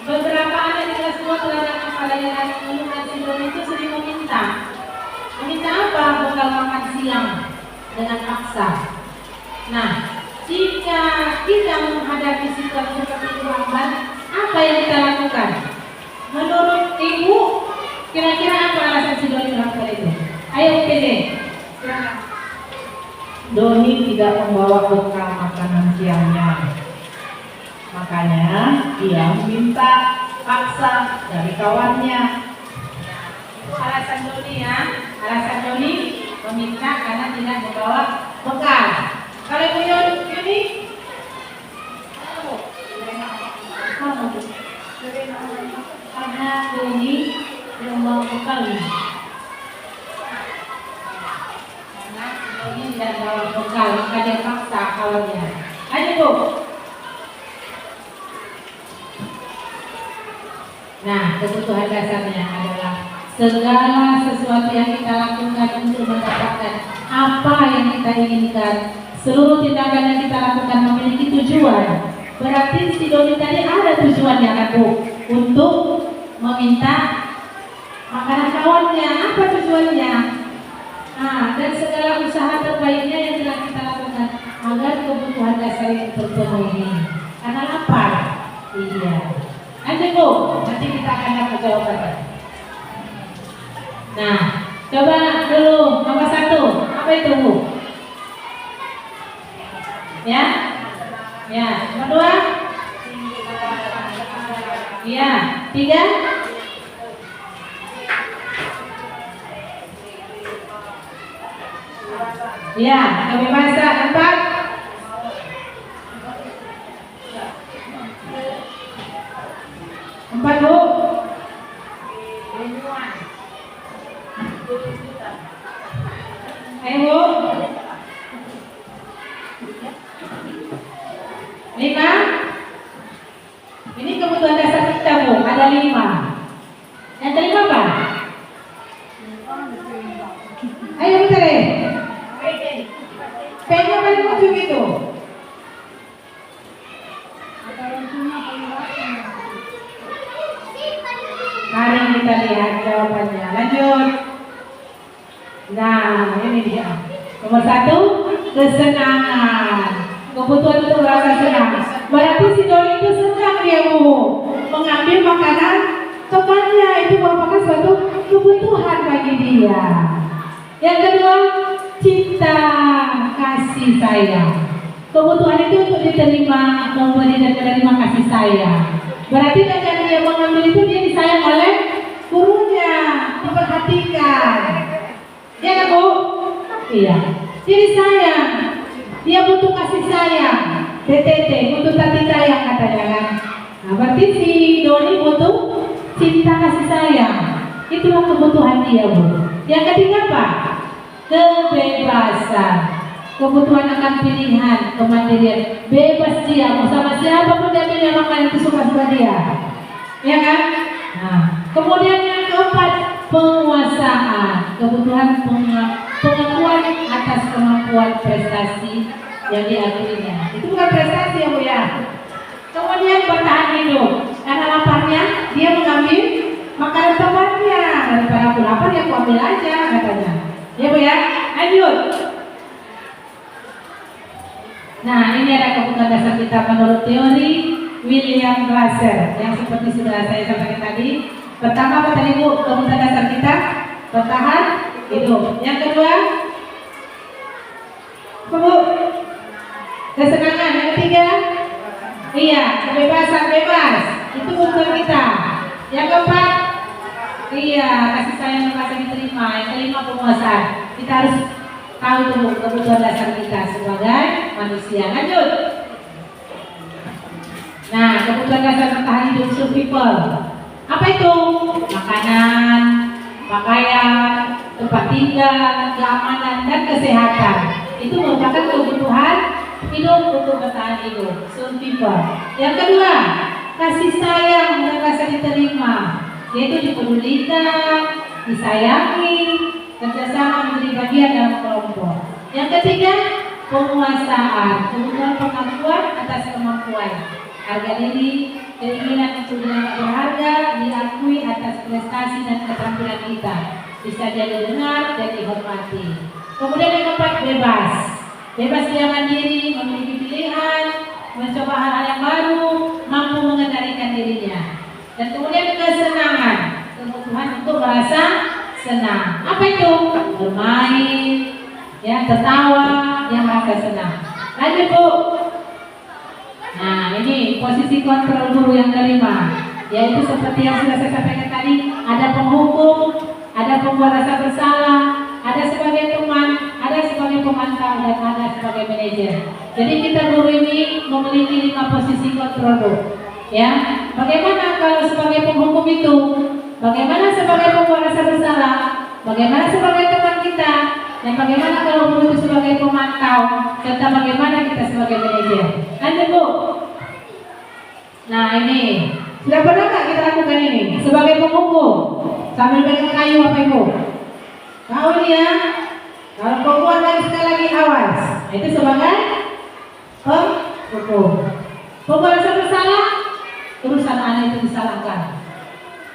Beberapa anak di kelas 2 kelihatan kepalanya dan mengeluh, dan si Doni itu sering meminta apa? Bekal makan siang dengan paksa. Nah, jika kita menghadapi situasi seperti itu Ambar, apa yang kita lakukan? Menurut Ibu, kira-kira apa alasan si Doni melakukan itu? Ayo PD. Doni tidak membawa bekal makanan siangnya. Makanya dia minta paksa dari kawannya. Alasan Doni ya, alasan Doni meminta karena tidak membawa bekal. Kalau Ibu Yuni, karena Doni membawa bekal. Karena Doni tidak membawa bekal, maka dia paksa kawannya. Ayo Bu. Nah, kebutuhan dasarnya adalah segala sesuatu yang kita lakukan untuk mendapatkan apa yang kita inginkan. Seluruh tindakan yang kita lakukan memiliki tujuan. Berarti si Doni tadi ada tujuannya kan Bu, untuk meminta makanan kawannya. Apa tujuannya? Nah, dan segala usaha terbaiknya yang telah kita lakukan agar kebutuhan dasar itu terpenuhi. Karena lapar, iya. Nanti Bu, nanti kita akan dapat jawabannya. Nah, coba dulu nomor 1, apa itu Bu? Ya, ya. Nomor 2, ya. 3, ya. Kebebasan. 4, Bu. Ayo Bu. 5. Ini kebutuhan dasar kita Bu, ada 5. Yang kelima apa? Ayo bentar deh. P-nya paling ujung itu. Mari kita lihat jawabannya. Lanjut. Nah, ini dia. Nomor 1, kesenangan. Kebutuhan untuk merasa senang. Berarti si Doni itu senang dia Bu mengambil makanan temannya. Itu merupakan suatu kebutuhan bagi dia. Yang kedua, cinta kasih sayang. Kebutuhan itu untuk diterima, memberi dan menerima kasih sayang. Berarti dengan dia mengambil itu dia disayang oleh gurunya, diperhatikan. Ya kan Bu? Iya. Jadi sayang. Dia butuh kasih sayang. TTT, butuh tati sayang katanya kan. Nah, berarti si Doni butuh cinta kasih sayang. Itulah kebutuhan dia Bu. Yang ketiga apa? Kebebasan. Kebutuhan akan pilihan, kemandirian. Bebas dia mau sama siapa pun dia pilih makanan itu suka-suka dia. Ya kan? Nah, Kemudian yang keempat, penguasaan, kebutuhan pengakuan atas kemampuan prestasi yang diakuinya. Itu bukan prestasi ya Bu ya. Kemudian bertahan hidup, karena laparnya dia mengambil makanan temannya, daripada aku lapar ya aku ambil aja katanya. Ya Bu ya, lanjut. Nah ini ada kebutuhan dasar kita menurut teori William Glasser yang seperti sudah saya sampaikan tadi. Pertama apa tadi Bu? Kebutuhan dasar kita bertahan hidup. Yang kedua, Bu, kesenangan. Yang ketiga, iya, kebebasan bebas. Itu kebutuhan kita. Yang keempat, iya, kasih sayang merasa diterima. Yang kelima, penguasaan. Kita harus tahu tuh kebutuhan dasar kita sebagai manusia. Lanjut. Nah, kebutuhan dasar bertahan hidup survival. Apa itu? Makanan, pakaian, tempat tinggal, keamanan, dan kesehatan. Itu merupakan kebutuhan hidup untuk bertahan hidup, survival. Yang kedua, kasih sayang dan rasa diterima, yaitu dipedulikan, disayangi, kerjasama menjadi bagian dalam kelompok. Yang ketiga, penguasaan, kebutuhan pengakuan atas kemampuan, harga diri, keinginan untuk dianggap berharga, diakui atas prestasi dan keterampilan kita, bisa jadi dengar dan dihormati. Kemudian yang keempat, bebas. Bebas dia mandiri, memiliki pilihan, mencoba hal-hal yang baru, mampu mengendalikan dirinya. Dan kemudian kesenangan, kebutuhan untuk merasa senang. Apa itu? Bermain, ya, tertawa, yang merasa senang. Lanjut Bu. Nah ini posisi kontrol guru yang kelima, yaitu seperti yang sudah saya sampaikan tadi, ada penghukum, ada pembuat rasa bersalah, ada sebagai teman, ada sebagai pemantau, dan ada sebagai manajer. Jadi kita guru ini memiliki 5 posisi kontrol Bu. Ya, bagaimana kalau sebagai penghukum itu? Bagaimana sebagai pembuat rasa bersalah? Bagaimana sebagai teman kita? Dan bagaimana kalau guru itu sebagai pemantau? Serta bagaimana kita sebagai manajer? Lanjut Bu. Nah ini sudah pernah nggak kita lakukan ini sebagai penghukum sambil pegang kayu apa Ibu? Tahu dia? Kalau penghukum lagi sekali lagi awas. Itu sebagai penghukum. Pembuat rasa bersalah, urusan anak itu disalahkan.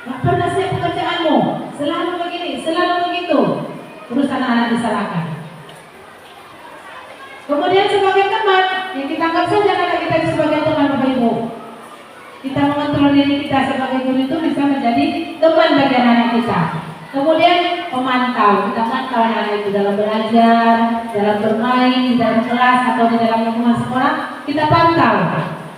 Nggak pernah siap pekerjaanmu, selalu begini, selalu begitu. Urusan anak disalahkan. Kemudian sebagai teman, yang kita anggap saja anak kita sebagai teman Bapak Ibu. Kita mengontrol diri kita sebagai guru itu bisa menjadi teman bagi anak kita. Kemudian pemantau, kita mantau anak itu dalam belajar, dalam bermain, di dalam kelas atau di dalam lingkungan sekolah, kita pantau.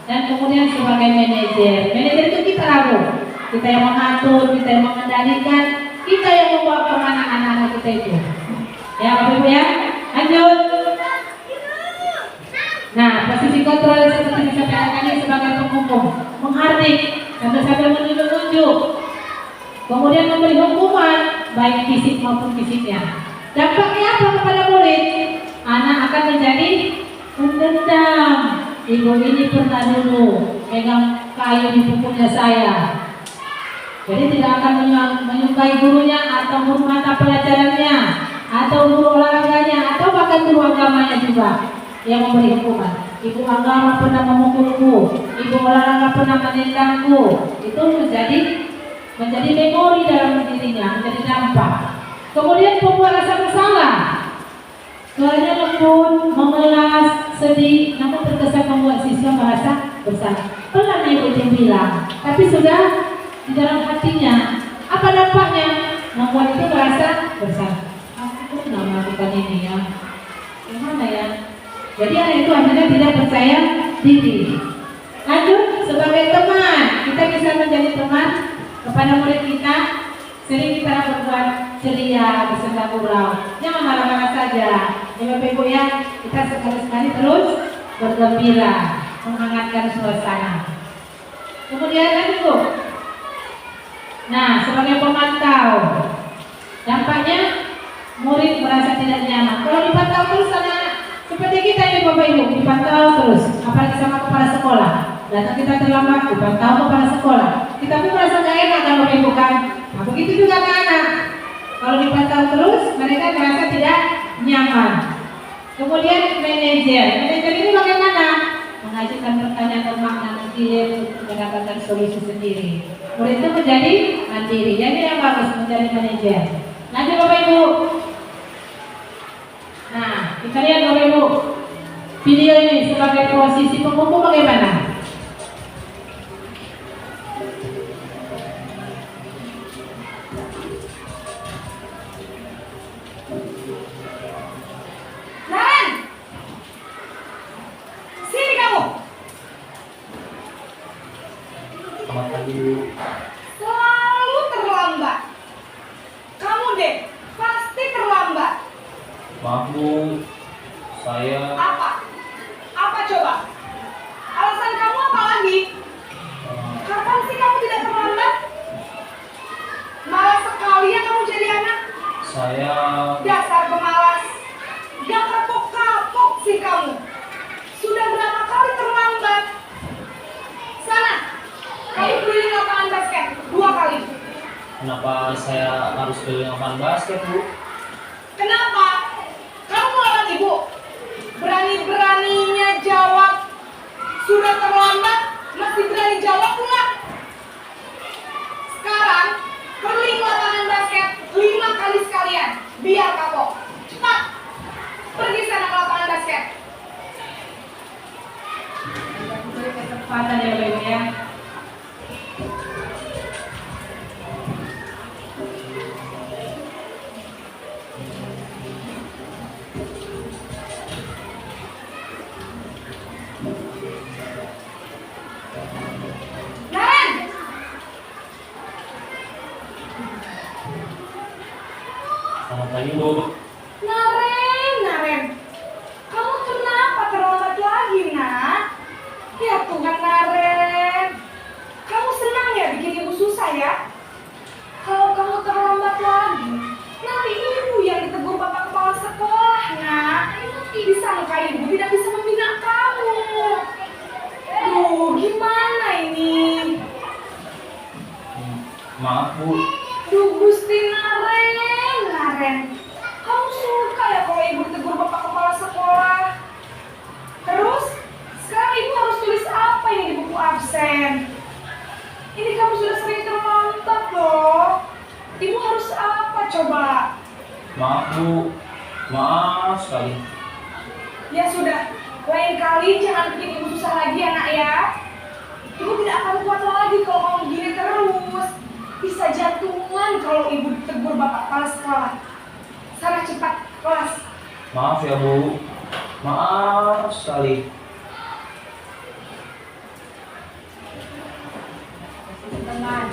Dan kemudian sebagai manajer, manajer itu kita ragu, kita yang mengatur, kita yang mengendalikan, kita yang membawa kemana anak-anak kita itu. Ya Bapak Ibu ya, lanjut. Nah, posisi kontrol seperti disampaikan tadi sebagai penghukum, menghardik sambil menunjuk-nunjuk, kemudian memberi hukuman baik fisik maupun fisiknya. Dampaknya apa kepada murid? Anak akan menjadi pendendam. Ibu ini pernah dulu pegang kayu di pungkungnya saya. Jadi tidak akan menyukai gurunya atau guru mata pelajarannya atau guru olahraganya atau bahkan guru agamanya juga yang memberi hukuman. Ibu agama pernah memukulku, ibu olahraga pernah menendangku. Itu menjadi memori dalam dirinya, menjadi dampak. Kemudian pembuat rasa bersalah, suaranya lembut, memelas, sedih, namun terkesan membuat siswa merasa bersalah. Pelan ibu itu bilang, tapi sudah di dalam hatinya. Apa dampaknya? Membuat itu merasa bersalah. Aku pernah melakukan ini ya. Gimana ya? Jadi anak itu akhirnya tidak percaya diri. Lanjut, sebagai teman, kita bisa menjadi teman kepada murid kita. Sering kita berbuat ceria, bersenda gurau, jangan marah-marah saja. Ya Bapak Ibu ya, kita sekali-sekali terus bergembira, menghangatkan suasana. Kemudian lanjut. Nah, sebagai pemantau, dampaknya murid merasa tidak nyaman. Kalau dipantau terus anak seperti kita ini Bapak Ibu, dipantau terus, apalagi sama kepala sekolah. Datang kita terlambat, dipantau kepala sekolah. kita pun merasa gak enak kalau Bapak Ibu kan. Nah, begitu juga anak-anak. Kalau dipantau terus, mereka merasa tidak nyaman. Kemudian manajer ini bagaimana? Mengajukan pertanyaan bermakna mungkin untuk mendapatkan solusi sendiri. Murid itu menjadi mandiri. Jadi yang bagus menjadi manajer. Lanjut Bapak Ibu. Nah, kita lihat Bapak Ibu. Video ini sebagai posisi pengumpul bagaimana? Naren! Sini kamu! Selamat pagi Bu. Selalu terlambat. Kamu deh, pasti terlambat. Maaf Bu, saya Apa? Apa coba? Alasan kamu apa lagi? Kapan sih kamu tidak terlambat? Malas sekali ya kamu jadi anak. saya Dasar pemalas. Gak kapok-kapok sih kamu. Sudah berapa kali terlambat? Sana, kamu keliling lapangan basket 2 kali. kenapa saya harus keliling lapangan basket Bu? Kenapa? Kamu melawan ibu. Berani-beraninya jawab. Sudah terlambat, masih berani jawab pula. Sekarang, keliling lapangan basket 5 kali sekalian. Biar kapok. Cepat. Pergi sana ke lapangan basket. Beri kesempatan ya Bapak Ibu ya. Naren! Selamat pagi Bu. Naren. Kamu kenapa terlambat lagi, nak? Ya Tuhan, Naren. Kamu senang ya bikin ibu susah ya? Kalau kamu terlambat lagi, nanti ibu yang ditegur bapak kepala sekolah, nak. Disangka ibu tidak bisa membina kamu. Duh, gimana ini? Maaf Bu, Duh, Gusti Naren. Kamu suka ya kalau ibu ditegur bapak kepala sekolah? Terus, sekarang ibu harus tulis apa ini di buku absen? Ini kamu sudah sering terlambat loh. Ibu harus apa coba? maaf Bu, maaf sekali. Ya sudah, lain kali jangan bikin ibu susah lagi ya nak ya. Ibu tidak akan kuat lagi kalau kamu gini terus. Bisa jantungan kalau ibu ditegur bapak kepala sekolah. Sana cepat kelas. Maaf ya Bu, maaf sekali. Tenang.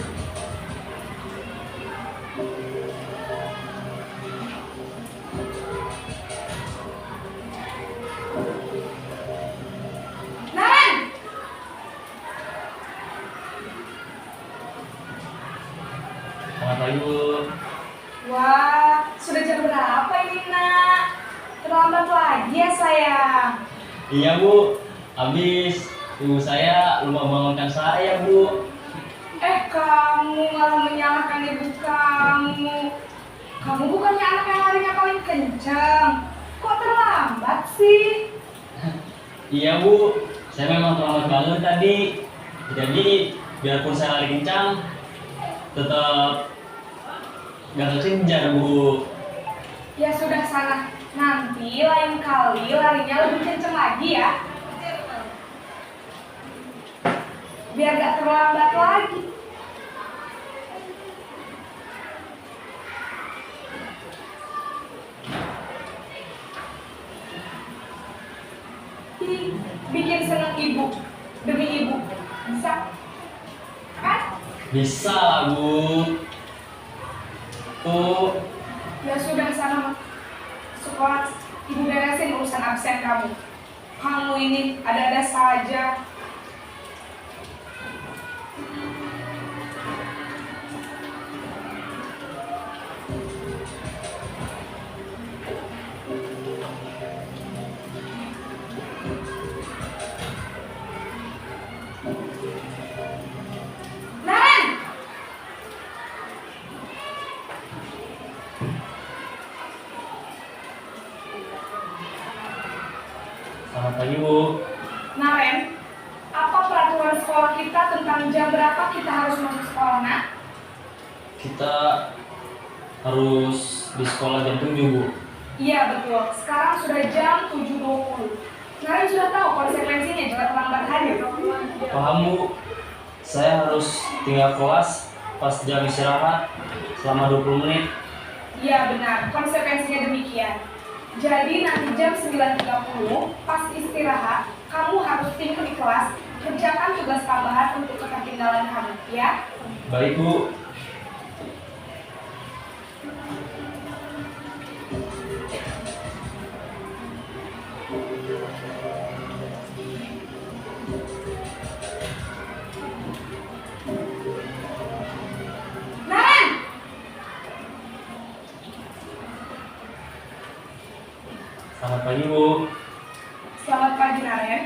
Naren! Selamat pagi Bu. Wah, sudah jam berapa ini nak? Terlambat lagi ya sayang. Iya Bu, habis ibu saya lupa bangunkan saya Bu. Kamu malah menyalahkan ibu kamu. Kamu bukannya anak yang larinya paling kencang. Kok terlambat sih? Iya Bu, saya memang terlambat bangun tadi. Jadi biarpun saya lari kencang, tetap gak kekejar Bu. Ya sudah sana. Nanti lain kali larinya lebih kencang lagi ya. Biar gak terlambat lagi. Bikin senang ibu demi ibu. Bisa? Kan? Bisa lah Bu. Tuh, Ya sudah sana sekolah, ibu beresin urusan absen kamu. Kamu ini ada-ada saja. Naren! harus masuk sekolah, nak? Kita harus di sekolah jam 7, Bu. Iya, betul. Sekarang sudah jam 7.20. Naren sudah tahu konsekuensinya jika terlambat hadir. Paham, Bu. Saya harus tinggal kelas pas jam istirahat selama 20 menit. Iya, benar. Konsekuensinya demikian. Jadi nanti jam 9.30 pas istirahat, kamu harus tinggal di kelas, kerjakan tugas tambahan untuk ketertinggalan kamu, ya? Baik, Bu. Naren! Selamat pagi, Bu. Selamat pagi, Naren.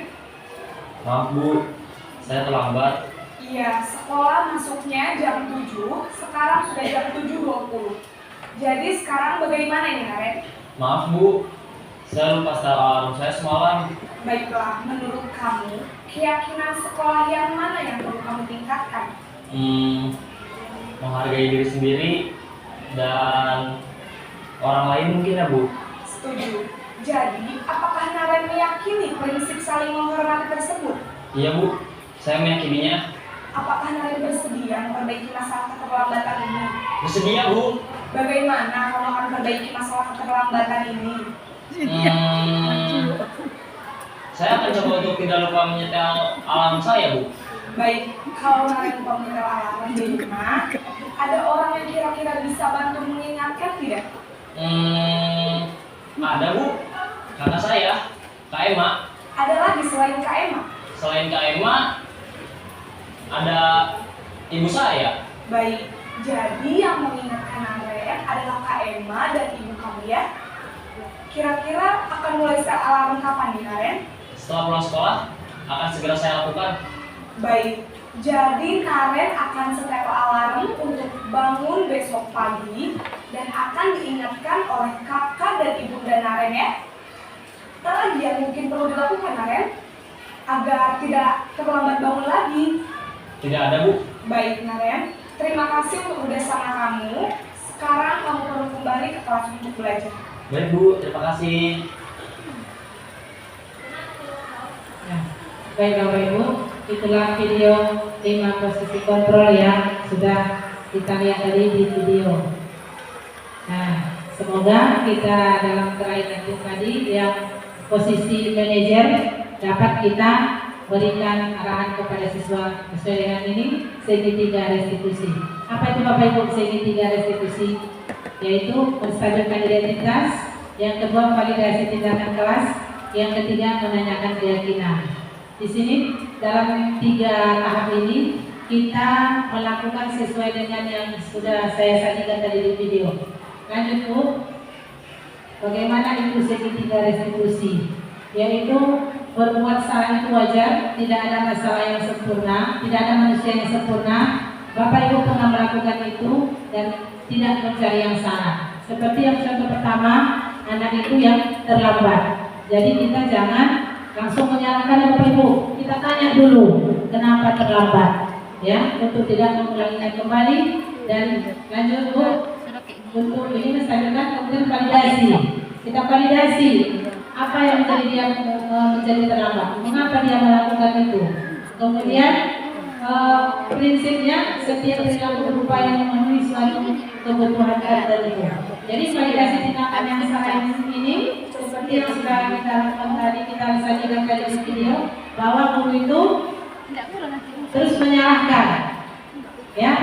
Maaf, Bu. Saya terlambat. Iya, sekolah masuknya jam 7, sekarang sudah jam 7.20. Jadi sekarang bagaimana ini, Naren? Maaf, Bu. Saya lupa setel alarm saya semalam. Baiklah, menurut kamu, keyakinan sekolah yang mana yang perlu kamu tingkatkan? Menghargai diri sendiri dan orang lain mungkin ya, Bu. Setuju. Jadi, apakah Naren meyakini prinsip saling menghormati tersebut? Iya, Bu. Saya meyakininya. Apakah Naren bersedia memperbaiki masalah keterlambatan ini? Bersedia, Bu. Bagaimana kamu akan memperbaiki masalah keterlambatan ini? Saya akan coba untuk tidak lupa menyetel alarm saya, Bu. Baik, kalau Naren lupa menyetel alarm di rumah, ada orang yang kira-kira bisa bantu mengingatkan tidak? Ada, Bu. Karena saya, Kak Emma. Ada lagi selain Kak Emma? Selain Kak Emma, ada ibu saya. Baik, jadi yang mengingatkan Naren adalah Kak Emma dan ibu kamu, ya? Kira-kira akan mulai setel alarm kapan nih, Naren? Setelah pulang sekolah, akan segera saya lakukan. Baik, jadi Naren akan setel alarm untuk bangun besok pagi dan akan diingatkan oleh kakak dan ibunda Naren, ya? Tak lagi yang mungkin perlu dilakukan, Naren, agar tidak terlambat bangun lagi. Tidak ada, Bu. Baik, Naren, terima kasih untuk kerjasama kamu. Sekarang kamu perlu kembali ke kelas untuk belajar. Baik, Bu. Terima kasih. Nah, baik Bapak Ibu, itulah video 5 posisi kontrol yang sudah kita lihat tadi di video. Nah, semoga kita dalam training tadi yang posisi manajer dapat kita berikan arahan kepada siswa sesuai dengan ini segitiga restitusi. Apa itu Bapak Ibu segitiga restitusi? Yaitu menstabilkan identitas, yang kedua validasi tindakan kelas, yang ketiga menanyakan keyakinan. Di sini dalam 3 tahap ini kita melakukan sesuai dengan yang sudah saya sajikan tadi di video. Lanjut Bu, bagaimana itu segitiga restitusi? Yaitu berbuat salah itu wajar, tidak ada masalah yang sempurna, tidak ada manusia yang sempurna. Bapak Ibu pernah melakukan itu dan tidak mencari yang salah. Seperti yang contoh pertama, anak itu yang terlambat. Jadi kita jangan langsung menyalahkan Bapak Ibu. Kita tanya dulu kenapa terlambat, ya, untuk tidak mengulanginya kembali. Dan lanjut Bu, untuk ini menstabilkan kemudian validasi. Kita validasi apa yang menjadi dia menjadi terlambat, mengapa dia melakukan itu. Kemudian prinsipnya setiap perilaku berupaya memenuhi suatu kebutuhan tertentu. Jadi validasi tindakan yang salah ini seperti yang sudah kita lakukan tadi, kita sajikan tadi di video, bahwa guru itu terus menyalahkan, ya,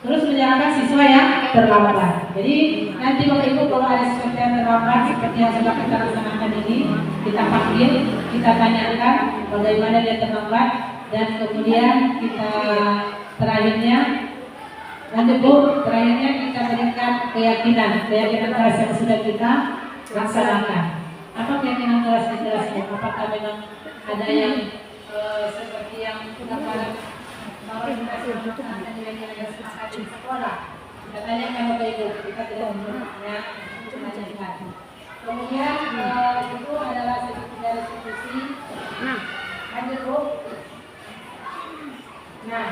terus menyalahkan siswa yang terlambat. Jadi nanti Bapak Ibu kalau ada siswa yang terlambat seperti yang sudah kita laksanakan ini, kita panggil, kita tanyakan bagaimana dia terlambat, dan kemudian kita terakhirnya, lanjut Bu, terakhirnya kita berikan keyakinan kelas yang sudah kita laksanakan. Apa keyakinan kelas di kelas Bu? Apakah memang ada yang seperti yang kita bahwa kita sudah melaksanakan nilai-nilai semangat di sekolah? Kita tanyakan Bapak Ibu, kita tidak menanyakan. Kemudian itu adalah segitiga restitusi. Lanjut Bu. Nah,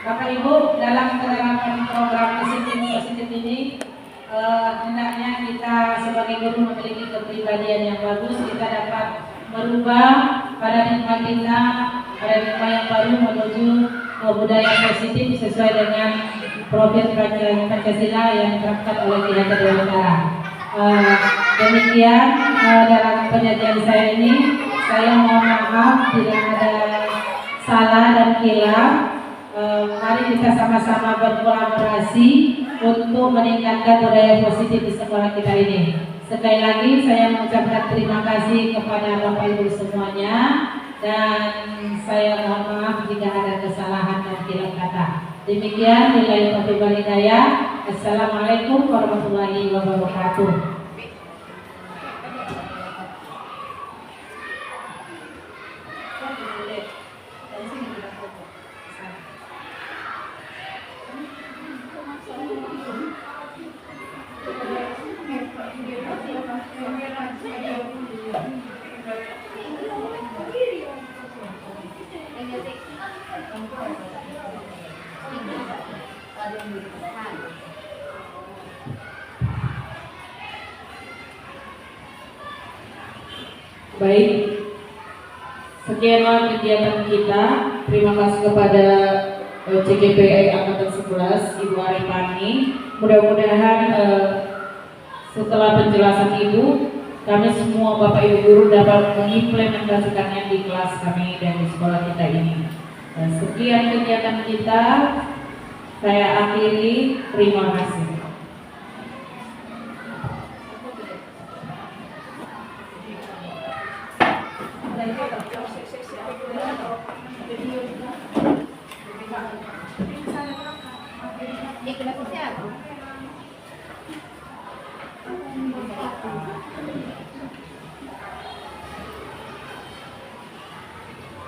Bapak Ibu, dalam penerapan program positif ini, hendaknya kita sebagai guru memiliki kepribadian yang bagus. Kita dapat merubah paradigma kita, paradigma yang baru menuju ke budaya positif sesuai dengan profil Pancasila yang diterapkan oleh Ki Hajar Dewantara. Demikian dalam penyajian saya ini, saya mohon maaf bila ada salah dan hilaf. Mari kita sama-sama berkolaborasi untuk meningkatkan budaya positif di sekolah kita ini. Sekali lagi saya mengucapkan terima kasih kepada Bapak Ibu semuanya, dan saya mohon maaf jika ada kesalahan dan hilaf kata. Demikian, billahi taufiq wal hidayah. Assalamualaikum warahmatullahi wabarakatuh. Baik, sekianlah kegiatan kita. Terima kasih kepada CGP Angkatan 11, Ibu Arifani. Mudah-mudahan setelah penjelasan Ibu, kami semua Bapak Ibu guru dapat mengimplementasikannya di kelas kami dan di sekolah kita ini. Sekian kegiatan kita, saya akhiri. Terima kasih.